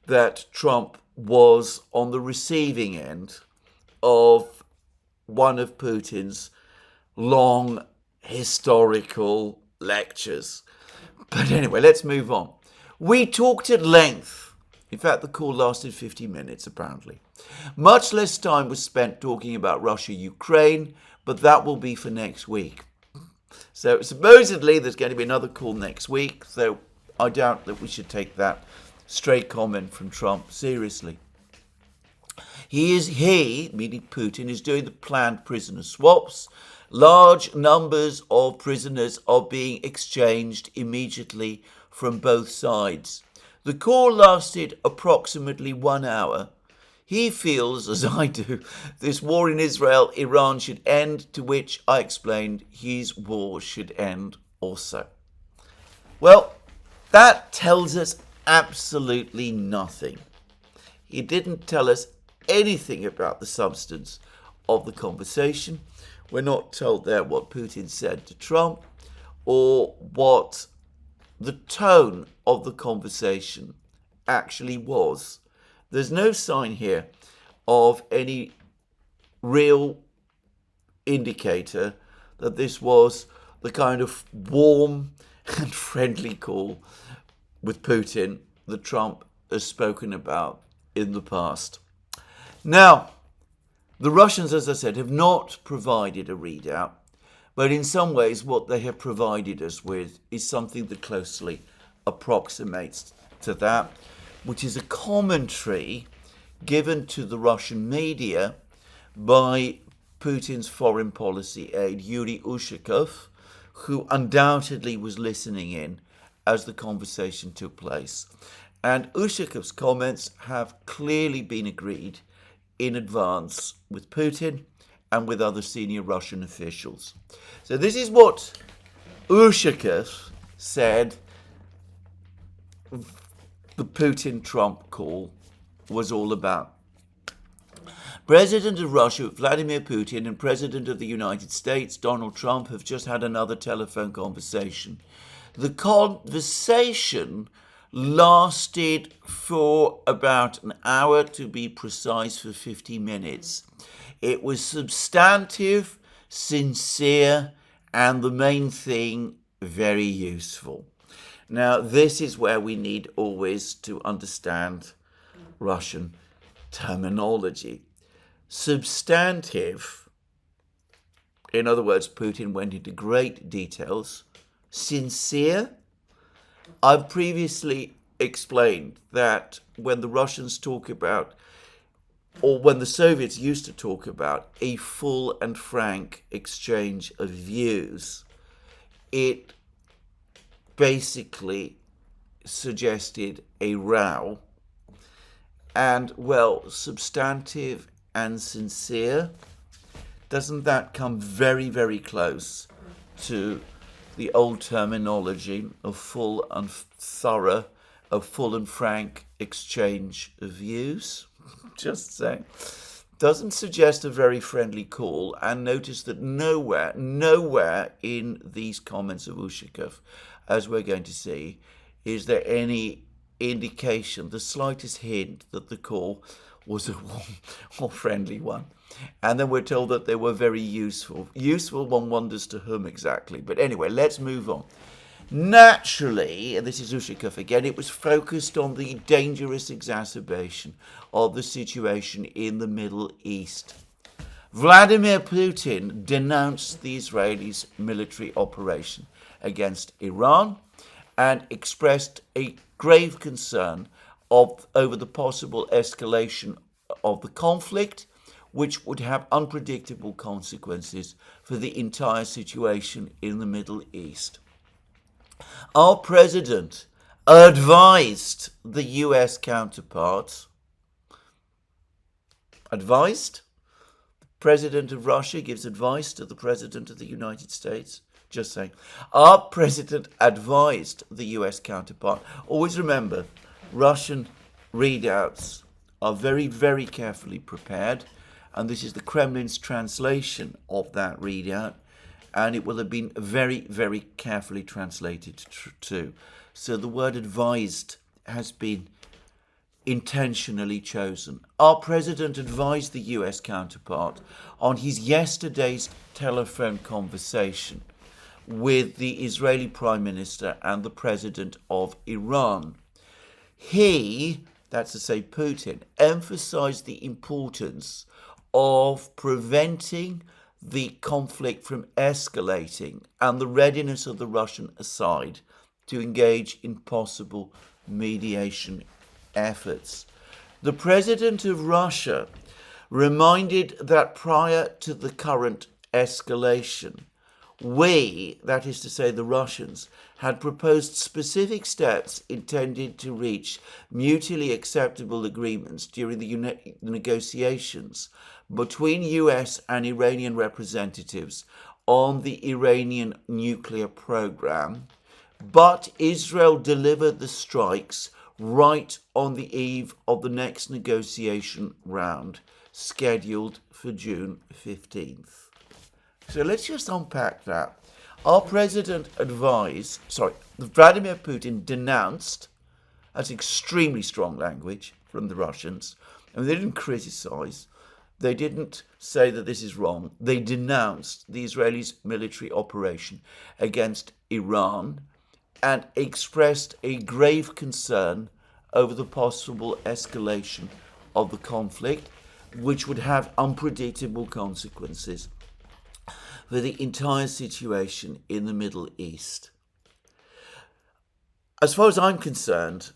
that Trump was on the receiving end of one of Putin's long historical lectures. But anyway, let's move on. We talked at length. In fact, the call lasted 50 minutes, apparently. Much less time was spent talking about Russia-Ukraine, but that will be for next week. So supposedly there's going to be another call next week, so I doubt that we should take that straight comment from Trump seriously. He, meaning Putin, is doing the planned prisoner swaps. Large numbers of prisoners are being exchanged immediately from both sides. The call lasted approximately 1 hour. He feels, as I do, this war in Israel, Iran should end, to which I explained his war should end also. Well, that tells us absolutely nothing. He didn't tell us anything about the substance of the conversation. We're not told there what Putin said to Trump or what the tone of the conversation actually was. There's no sign here of any real indicator that this was the kind of warm and friendly call with Putin that Trump has spoken about in the past. Now, the Russians, as I said, have not provided a readout, but in some ways what they have provided us with is something that closely approximates to that, which is a commentary given to the Russian media by Putin's foreign policy aide, Yuri Ushakov, who undoubtedly was listening in as the conversation took place. And Ushakov's comments have clearly been agreed in advance with Putin and with other senior Russian officials. So this is what Ushakov said the Putin-Trump call was all about. President of Russia, Vladimir Putin, and President of the United States, Donald Trump, have just had another telephone conversation. The conversation lasted for about an hour, to be precise, for 50 minutes. It was substantive, sincere, and the main thing, very useful. Now, this is where we need always to understand Russian terminology. Substantive, in other words, Putin went into great details. Sincere, I've previously explained that when the Russians talk about, or when the Soviets used to talk about, a full and frank exchange of views, it basically suggested a row. And, well, substantive and sincere, doesn't that come very, very close to the old terminology of full and thorough, of full and frank exchange of views? Just saying. Doesn't suggest a very friendly call. And notice that nowhere in these comments of Ushakov, as we're going to see, is there any indication, the slightest hint that the call was a warm or friendly one. And then we're told that they were very useful. Useful, one wonders to whom exactly. But anyway, let's move on. Naturally, and this is Ushakov again, it was focused on the dangerous exacerbation of the situation in the Middle East. Vladimir Putin denounced the Israelis' military operation against Iran and expressed a grave concern over the possible escalation of the conflict, which would have unpredictable consequences for the entire situation in the Middle East. Our president advised the U.S. counterparts. Advised? The president of Russia gives advice to the president of the United States. Just saying. Our president advised the U.S. counterpart. Always remember, Russian readouts are very, very carefully prepared, and this is the Kremlin's translation of that readout, and it will have been very, very carefully translated too. So the word advised has been intentionally chosen. Our president advised the U.S. counterpart on his yesterday's telephone conversation with the Israeli Prime Minister and the President of Iran. He, that's to say Putin, emphasized the importance of preventing the conflict from escalating and the readiness of the Russian side to engage in possible mediation efforts. The President of Russia reminded that prior to the current escalation, we, that is to say the Russians, had proposed specific steps intended to reach mutually acceptable agreements during the negotiations between US and Iranian representatives on the Iranian nuclear program, but Israel delivered the strikes right on the eve of the next negotiation round, scheduled for June 15th. So let's just unpack that. Our president Vladimir Putin denounced, that's extremely strong language from the Russians, and they didn't criticize, they didn't say that this is wrong, they denounced the Israelis' military operation against Iran and expressed a grave concern over the possible escalation of the conflict, which would have unpredictable consequences for the entire situation in the Middle East. As far as I'm concerned,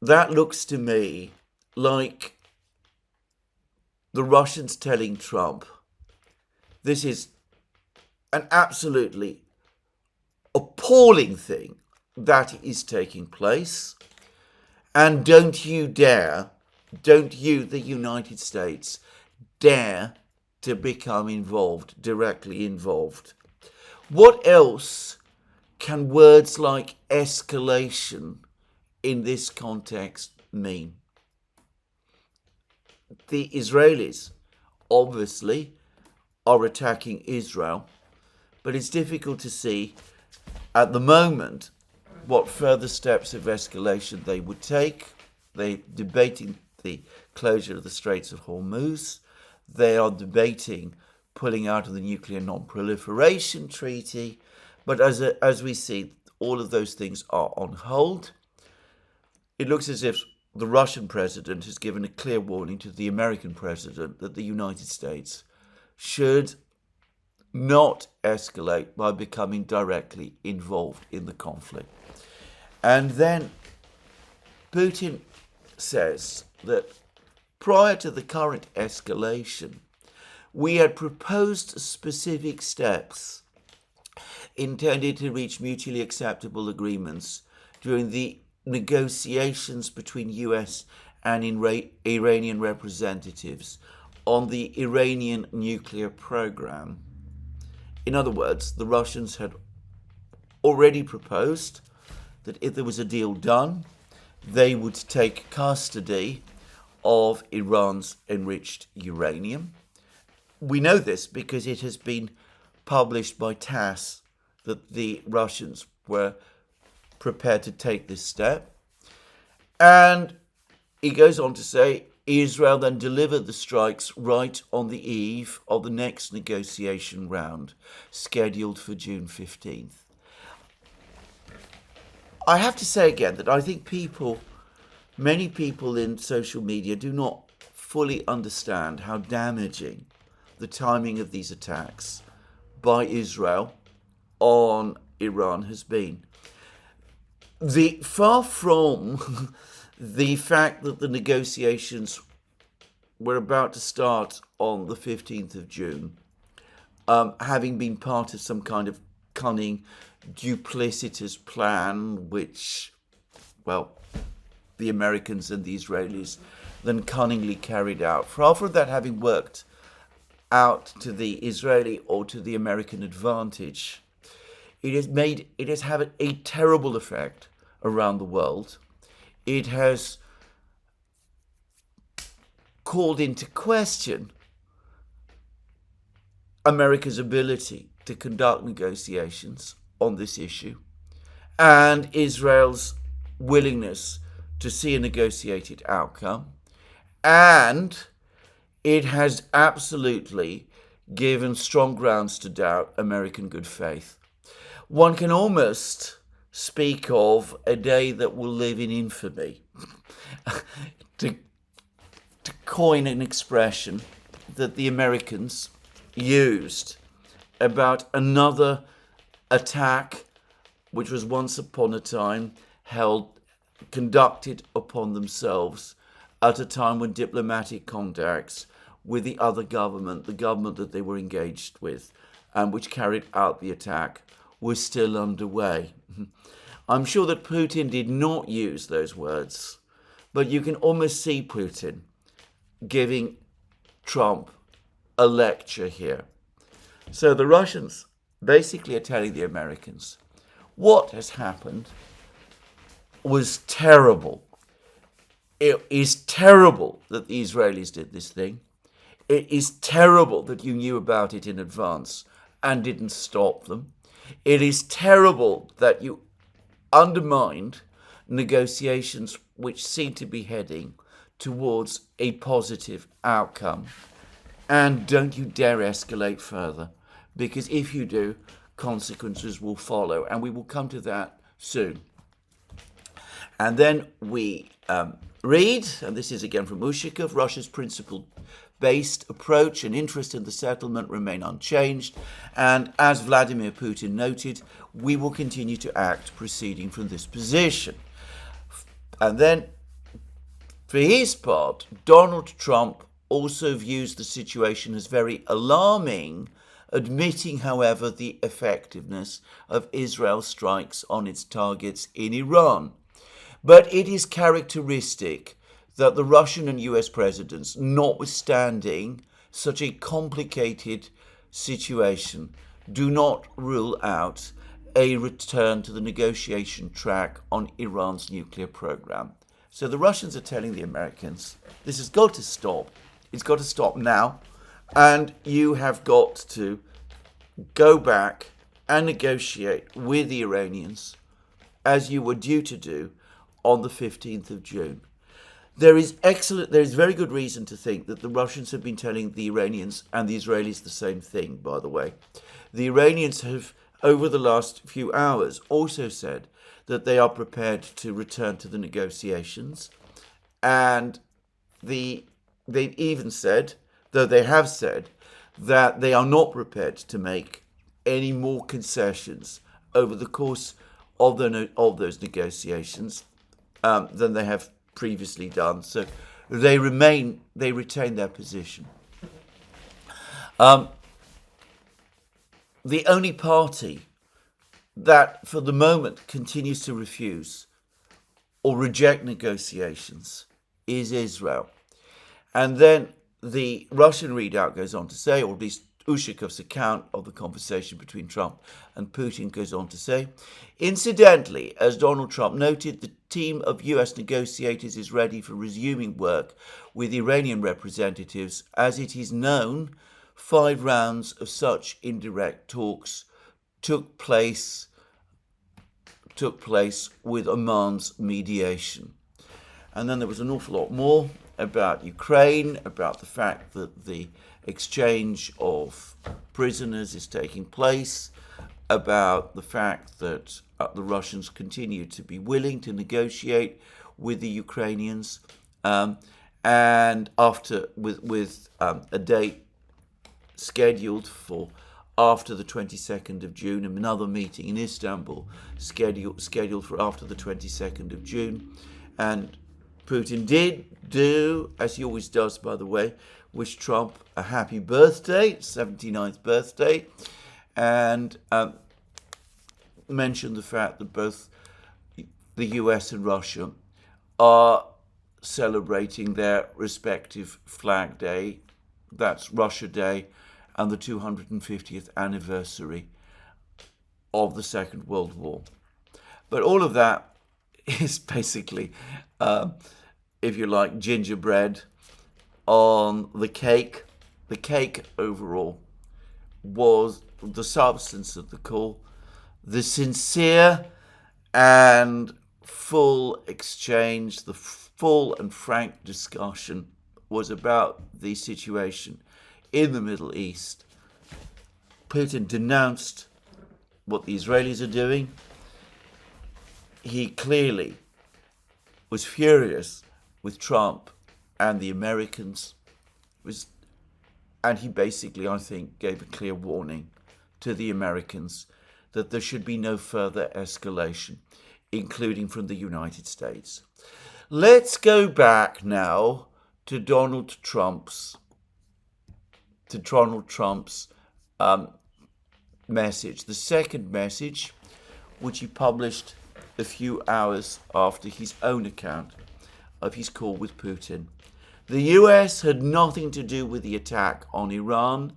that looks to me like the Russians telling Trump, This is an absolutely appalling thing that is taking place. And don't you, the United States, dare to become involved, directly involved. What else can words like escalation in this context mean? The Israelis obviously are attacking Israel, but it's difficult to see at the moment what further steps of escalation they would take. They're debating the closure of the Straits of Hormuz. They are debating pulling out of the Nuclear Non-Proliferation Treaty. But as we see, all of those things are on hold. It looks as if the Russian president has given a clear warning to the American president that the United States should not escalate by becoming directly involved in the conflict. And then Putin says that prior to the current escalation, we had proposed specific steps intended to reach mutually acceptable agreements during the negotiations between U.S. and Iranian representatives on the Iranian nuclear program. In other words, the Russians had already proposed that if there was a deal done, they would take custody of Iran's enriched uranium. We know this because it has been published by TASS that the Russians were prepared to take this step. And he goes on to say, Israel then delivered the strikes right on the eve of the next negotiation round, scheduled for June 15th. I have to say again that I think many people in social media do not fully understand how damaging the timing of these attacks by Israel on Iran has been. Far from the fact that the negotiations were about to start on the 15th of June, having been part of some kind of cunning, duplicitous plan, which, well, the Americans and the Israelis then cunningly carried out. Far from that having worked out to the Israeli or to the American advantage, it has had a terrible effect around the world. It has called into question America's ability to conduct negotiations on this issue and Israel's willingness to see a negotiated outcome. And it has absolutely given strong grounds to doubt American good faith. One can almost speak of a day that will live in infamy. to coin an expression that the Americans used about another attack which was once upon a time conducted upon themselves at a time when diplomatic contacts with the other government, the government that they were engaged with and which carried out the attack, was still underway. I'm sure that Putin did not use those words, but you can almost see Putin giving Trump a lecture here. So the Russians basically are telling the Americans, what has happened was terrible. It is terrible that the Israelis did this thing. It is terrible that you knew about it in advance and didn't stop them. It is terrible that you undermined negotiations which seem to be heading towards a positive outcome. And don't you dare escalate further, because if you do, consequences will follow, and we will come to that soon. And then we read, and this is again from Ushakov, Russia's principle-based approach and interest in the settlement remain unchanged, and as Vladimir Putin noted, we will continue to act proceeding from this position. And then, for his part, Donald Trump also views the situation as very alarming admitting, however, the effectiveness of Israel's strikes on its targets in Iran. But it is characteristic that the Russian and US presidents, notwithstanding such a complicated situation, do not rule out a return to the negotiation track on Iran's nuclear program. So the Russians are telling the Americans, this has got to stop. It's got to stop now. And you have got to go back and negotiate with the Iranians as you were due to do on the 15th of June. There is very good reason to think that the Russians have been telling the Iranians and the Israelis the same thing, by the way. The Iranians have, over the last few hours, also said that they are prepared to return to the negotiations. And they've even said, though they have said, that they are not prepared to make any more concessions over the course of those negotiations than they have previously done. So they retain their position. The only party that for the moment continues to refuse or reject negotiations is Israel. And then the Russian readout goes on to say, or at least Ushakov's account of the conversation between Trump and Putin goes on to say, incidentally, as Donald Trump noted, the team of US negotiators is ready for resuming work with Iranian representatives. As it is known, 5 rounds of such indirect talks took place with Oman's mediation. And then there was an awful lot more about Ukraine, about the fact that the exchange of prisoners is taking place, about the fact that the Russians continue to be willing to negotiate with the Ukrainians, and with a date scheduled for after the 22nd of June, and another meeting in Istanbul scheduled for after the 22nd of June. And Putin did do, as he always does, by the way, wish Trump a happy birthday, 79th birthday, and mentioned the fact that both the US and Russia are celebrating their respective Flag Day, that's Russia Day, and the 250th anniversary of the Second World War. But all of that is basically, if you like, gingerbread on the cake. The cake overall was the substance of the call. The sincere and full exchange, the full and frank discussion was about the situation in the Middle East. Putin denounced what the Israelis are doing. He clearly was furious with Trump and the Americans. And he basically, I think, gave a clear warning to the Americans that there should be no further escalation, including from the United States. Let's go back now to Donald Trump's message, the second message, which he published a few hours after his own account of his call with Putin. The US had nothing to do with the attack on Iran.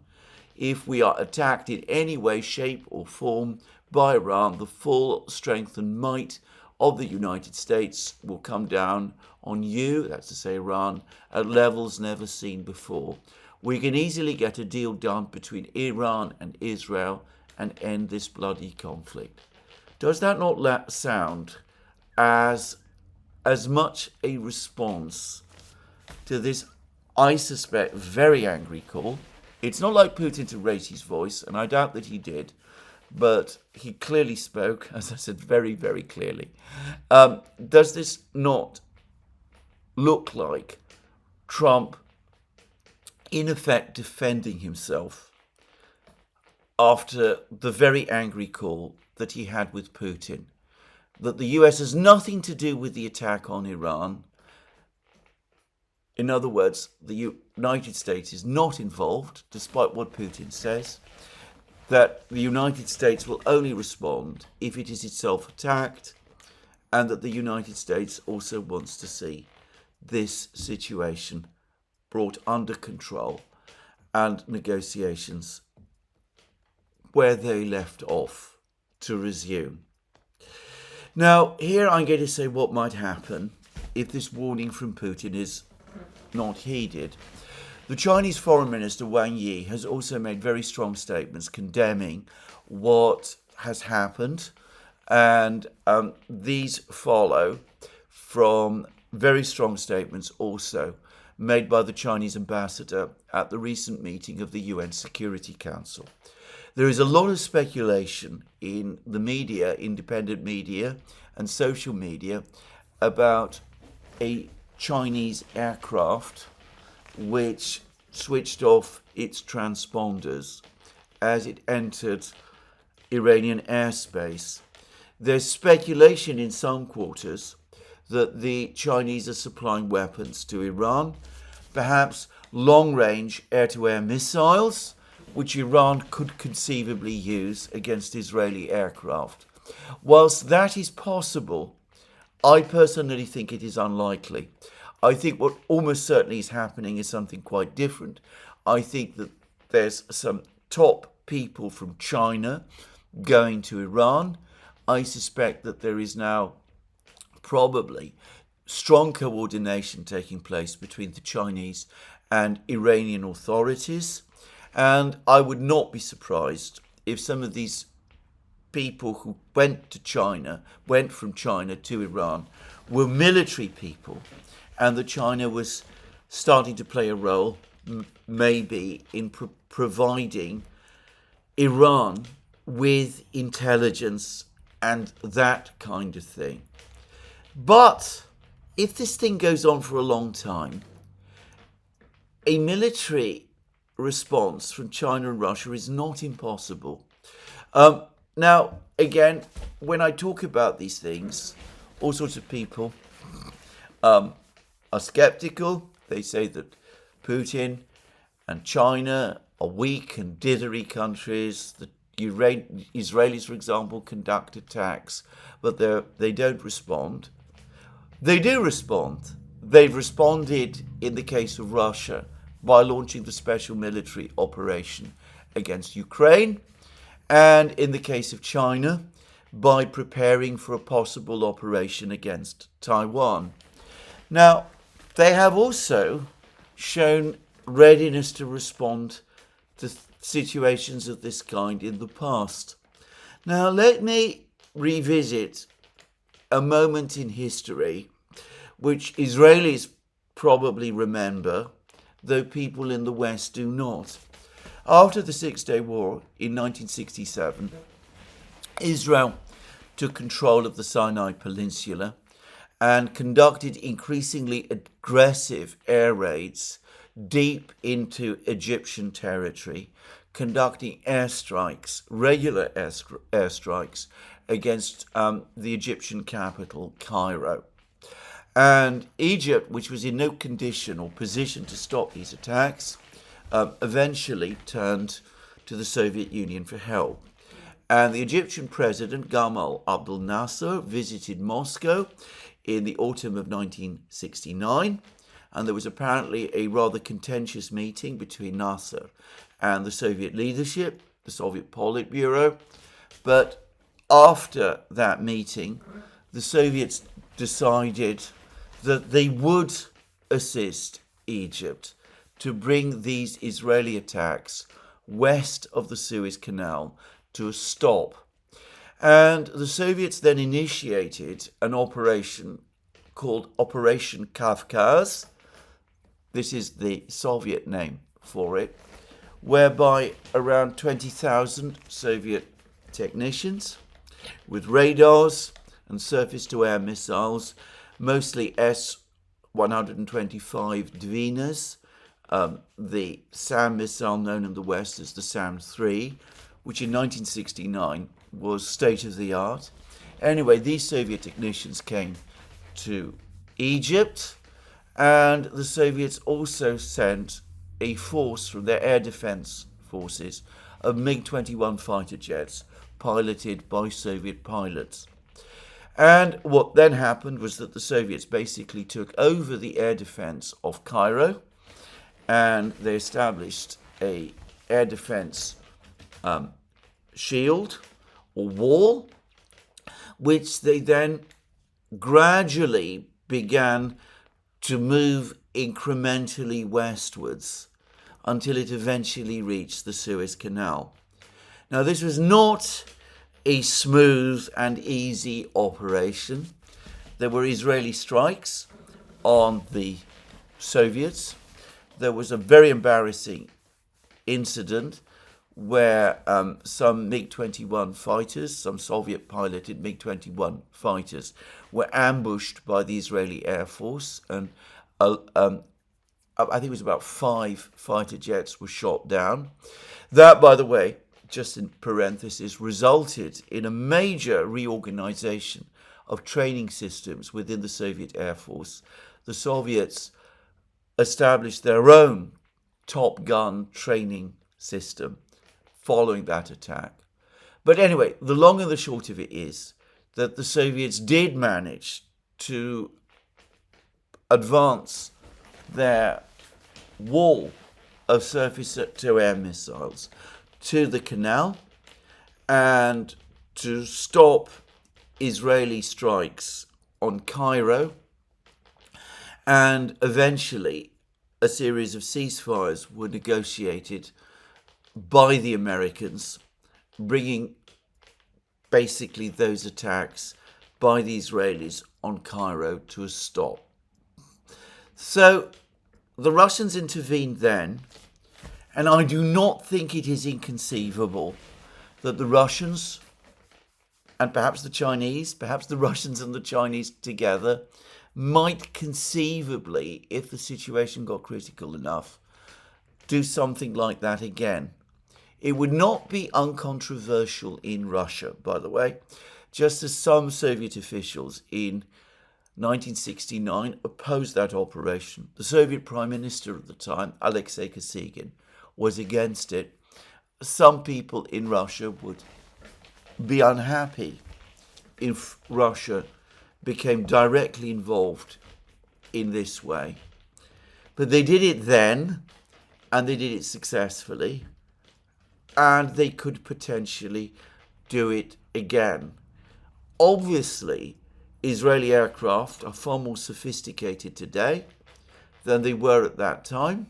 If we are attacked in any way, shape or form by Iran, the full strength and might of the United States will come down on you, that's to say Iran, at levels never seen before. We can easily get a deal done between Iran and Israel and end this bloody conflict. Does that not sound as much a response to this, I suspect, very angry call? It's not like Putin to raise his voice, and I doubt that he did, but he clearly spoke, as I said, very, very clearly. Does this not look like Trump, in effect, defending himself after the very angry call that he had with Putin, that the US has nothing to do with the attack on Iran? In other words, the United States is not involved, despite what Putin says, that the United States will only respond if it is itself attacked, and that the United States also wants to see this situation brought under control and negotiations where they left off to resume. Now, here I'm going to say what might happen if this warning from Putin is not heeded. The Chinese Foreign Minister Wang Yi has also made very strong statements condemning what has happened, and these follow from very strong statements also made by the Chinese ambassador at the recent meeting of the UN Security Council. There is a lot of speculation in the media, independent media and social media, about a Chinese aircraft which switched off its transponders as it entered Iranian airspace. There's speculation in some quarters that the Chinese are supplying weapons to Iran, perhaps long-range air-to-air missiles, which Iran could conceivably use against Israeli aircraft. Whilst that is possible, I personally think it is unlikely. I think what almost certainly is happening is something quite different. I think that there's some top people from China going to Iran. I suspect that there is now probably strong coordination taking place between the Chinese and Iranian authorities. And I would not be surprised if some of these people who went from China to Iran, were military people, and that China was starting to play a role, maybe, in providing Iran with intelligence and that kind of thing. But if this thing goes on for a long time, a military response from China and Russia is not impossible. Now, again, when I talk about these things, all sorts of people are skeptical. They say that Putin and China are weak and dithery countries. The Israelis, for example, conduct attacks, but they don't respond. They do respond. They've responded in the case of Russia by launching the special military operation against Ukraine, and in the case of China, by preparing for a possible operation against Taiwan. Now, they have also shown readiness to respond to situations of this kind in the past. Now, let me revisit a moment in history which Israelis probably remember, though people in the West do not. After the Six-Day War in 1967, Israel took control of the Sinai Peninsula and conducted increasingly aggressive air raids deep into Egyptian territory, conducting airstrikes, regular airstrikes, against the Egyptian capital, Cairo. And Egypt, which was in no condition or position to stop these attacks, eventually turned to the Soviet Union for help. And the Egyptian president, Gamal Abdel Nasser, visited Moscow in the autumn of 1969. And there was apparently a rather contentious meeting between Nasser and the Soviet leadership, the Soviet Politburo. But after that meeting, the Soviets decided that they would assist Egypt to bring these Israeli attacks west of the Suez Canal to a stop. And the Soviets then initiated an operation called Operation Kavkaz. This is the Soviet name for it, whereby around 20,000 Soviet technicians with radars and surface-to-air missiles, mostly S-125 Dvinas, the SAM missile known in the West as the SAM-3, which in 1969 was state-of-the-art. Anyway, these Soviet technicians came to Egypt, and the Soviets also sent a force from their air defense forces of MiG-21 fighter jets piloted by Soviet pilots. And what then happened was that the Soviets basically took over the air defense of Cairo, and they established a air defense shield or wall, which they then gradually began to move incrementally westwards until it eventually reached the Suez Canal. Now, this was not a smooth and easy operation. There were Israeli strikes on the Soviets. There was a very embarrassing incident where some MiG-21 fighters, some Soviet-piloted MiG-21 fighters, were ambushed by the Israeli Air Force, and I think it was about 5 fighter jets were shot down. That, by the way, just in parenthesis, resulted in a major reorganization of training systems within the Soviet Air Force. The Soviets established their own Top Gun training system following that attack. But anyway, the long and the short of it is that the Soviets did manage to advance their wall of surface-to-air missiles to the canal and to stop Israeli strikes on Cairo, and eventually a series of ceasefires were negotiated by the Americans, bringing basically those attacks by the Israelis on Cairo to a stop. So the Russians intervened then, and I do not think it is inconceivable that the Russians and perhaps the Chinese, perhaps the Russians and the Chinese together, might conceivably, if the situation got critical enough, do something like that again. It would not be uncontroversial in Russia, by the way, just as some Soviet officials in 1969 opposed that operation. The Soviet Prime Minister at the time, Alexei Kosygin, was against it. Some people in Russia would be unhappy if Russia became directly involved in this way. But they did it then, and they did it successfully, and they could potentially do it again. Obviously, Israeli aircraft are far more sophisticated today than they were at that time,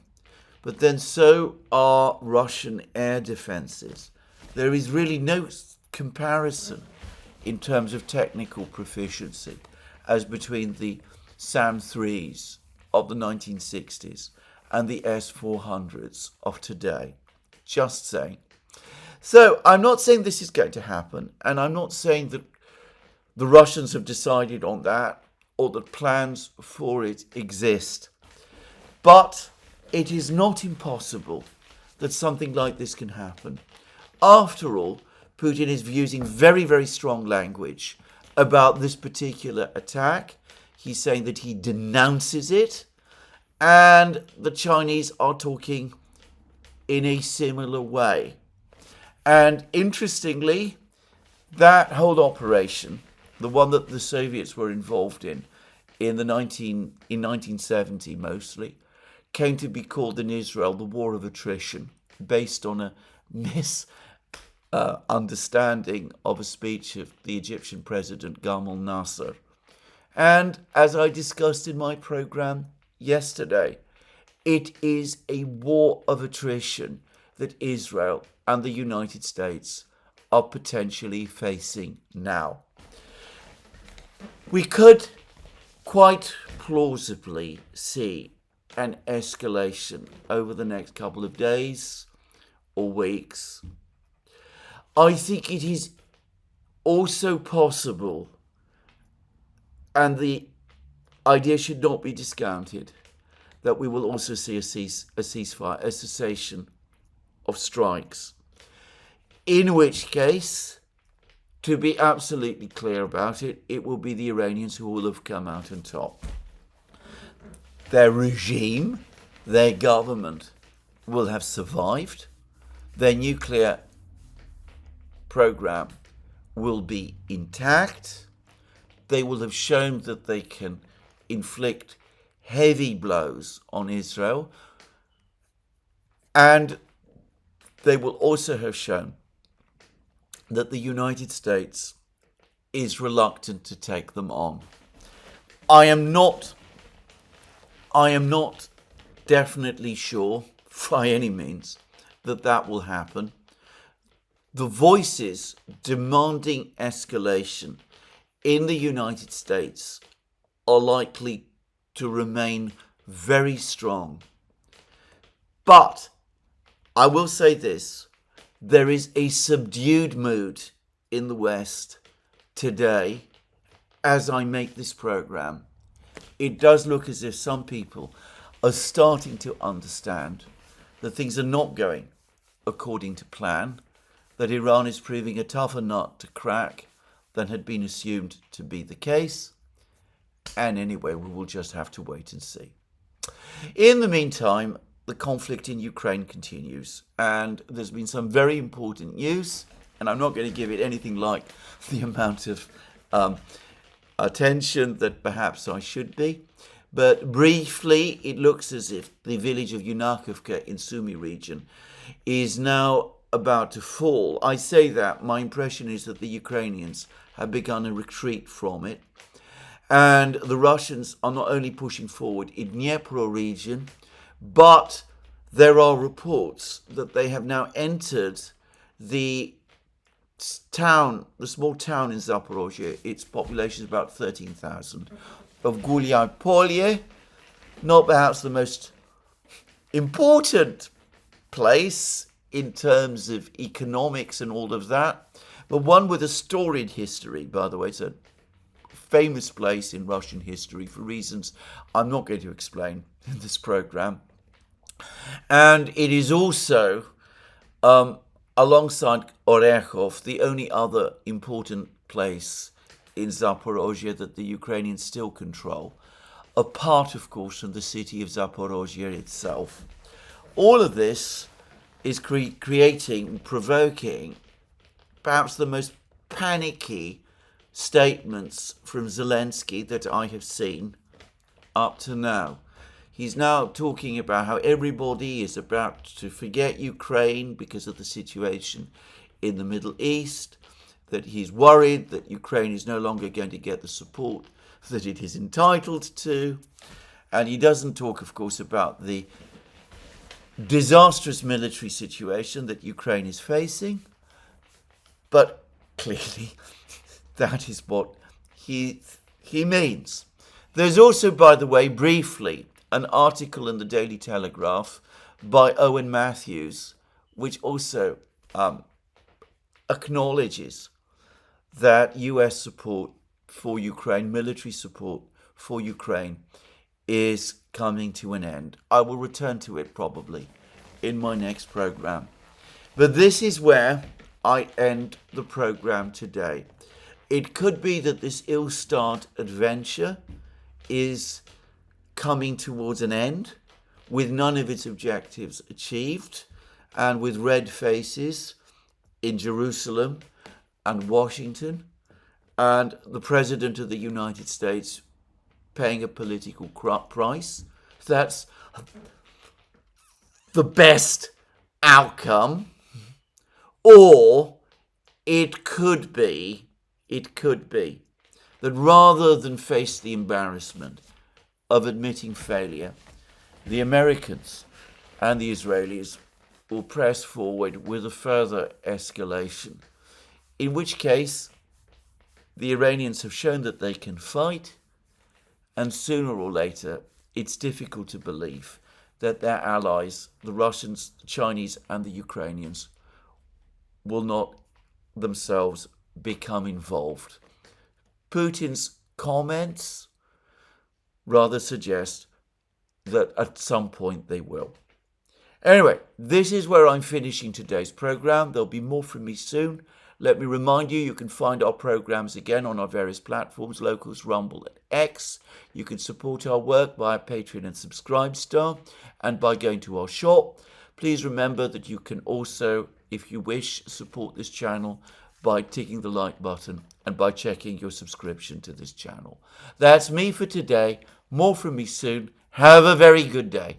but then so are Russian air defenses. There is really no comparison in terms of technical proficiency as between the SAM-3s of the 1960s and the S-400s of today. Just saying. So I'm not saying this is going to happen, and I'm not saying that the Russians have decided on that or that plans for it exist. But it is not impossible that something like this can happen. After all, Putin is using very, very strong language about this particular attack. He's saying that he denounces it, and the Chinese are talking in a similar way. And interestingly, that whole operation, the one that the Soviets were involved in 1970 mostly, came to be called in Israel the War of Attrition, based on a misunderstanding of a speech of the Egyptian President Gamal Nasser. And as I discussed in my program yesterday, it is a war of attrition that Israel and the United States are potentially facing now. We could quite plausibly see an escalation over the next couple of days or weeks. I think it is also possible, and the idea should not be discounted, that we will also see a ceasefire, a cessation of strikes. In which case, to be absolutely clear about it, it will be the Iranians who will have come out on top. Their regime, their government will have survived. their nuclear program will be intact. They will have shown that they can inflict heavy blows on Israel, and they will also have shown that the United States is reluctant to take them on. I am not definitely sure, by any means, that will happen. The voices demanding escalation in the United States are likely to remain very strong. But I will say this, there is a subdued mood in the West today as I make this program. It does look as if some people are starting to understand that things are not going according to plan, that Iran is proving a tougher nut to crack than had been assumed to be the case. And anyway, we will just have to wait and see. In the meantime, the conflict in Ukraine continues, and there's been some very important news, and I'm not going to give it anything like the amount of attention that perhaps I should be. But briefly, it looks as if the village of Yunakovka in Sumy region is now about to fall. I say that, my impression is that the Ukrainians have begun a retreat from it. And the Russians are not only pushing forward in Dnipro region, but there are reports that they have now entered the small town in Zaporozhye. Its population is about 13,000. Of Gulyai-Polye, not perhaps the most important place in terms of economics and all of that, but one with a storied history, by the way. It's a famous place in Russian history for reasons I'm not going to explain in this program. And it is also, alongside Orekhov, the only other important place in Zaporozhye that the Ukrainians still control, apart, of course, from the city of Zaporozhye itself. All of this is creating, provoking, perhaps the most panicky statements from Zelensky that I have seen up to now. He's now talking about how everybody is about to forget Ukraine because of the situation in the Middle East, that he's worried that Ukraine is no longer going to get the support that it is entitled to. And he doesn't talk, of course, about the disastrous military situation that Ukraine is facing. But clearly, that is what he means. There's also, by the way, briefly, an article in the Daily Telegraph by Owen Matthews, which also acknowledges that U.S. support for Ukraine, military support for Ukraine, is coming to an end. I will return to it probably in my next program. But this is where I end the program today. It could be that this ill-starred adventure is coming towards an end, with none of its objectives achieved, and with red faces in Jerusalem and Washington, and the President of the United States paying a political price. That's the best outcome. Or it could be that rather than face the embarrassment of admitting failure, the Americans and the Israelis will press forward with a further escalation, in which case the Iranians have shown that they can fight, and sooner or later it's difficult to believe that their allies, the Russians, the Chinese and the Ukrainians, will not themselves become involved. Putin's comments rather suggest that at some point they will. Anyway, this is where I'm finishing today's program. There'll be more from me soon. Let me remind you, you can find our programs again on our various platforms, Locals, Rumble and X. You can support our work via Patreon and Subscribe Star, and by going to our shop. Please remember that you can also, if you wish, support this channel by ticking the like button and by checking your subscription to this channel. That's me for today. More from me soon. Have a very good day.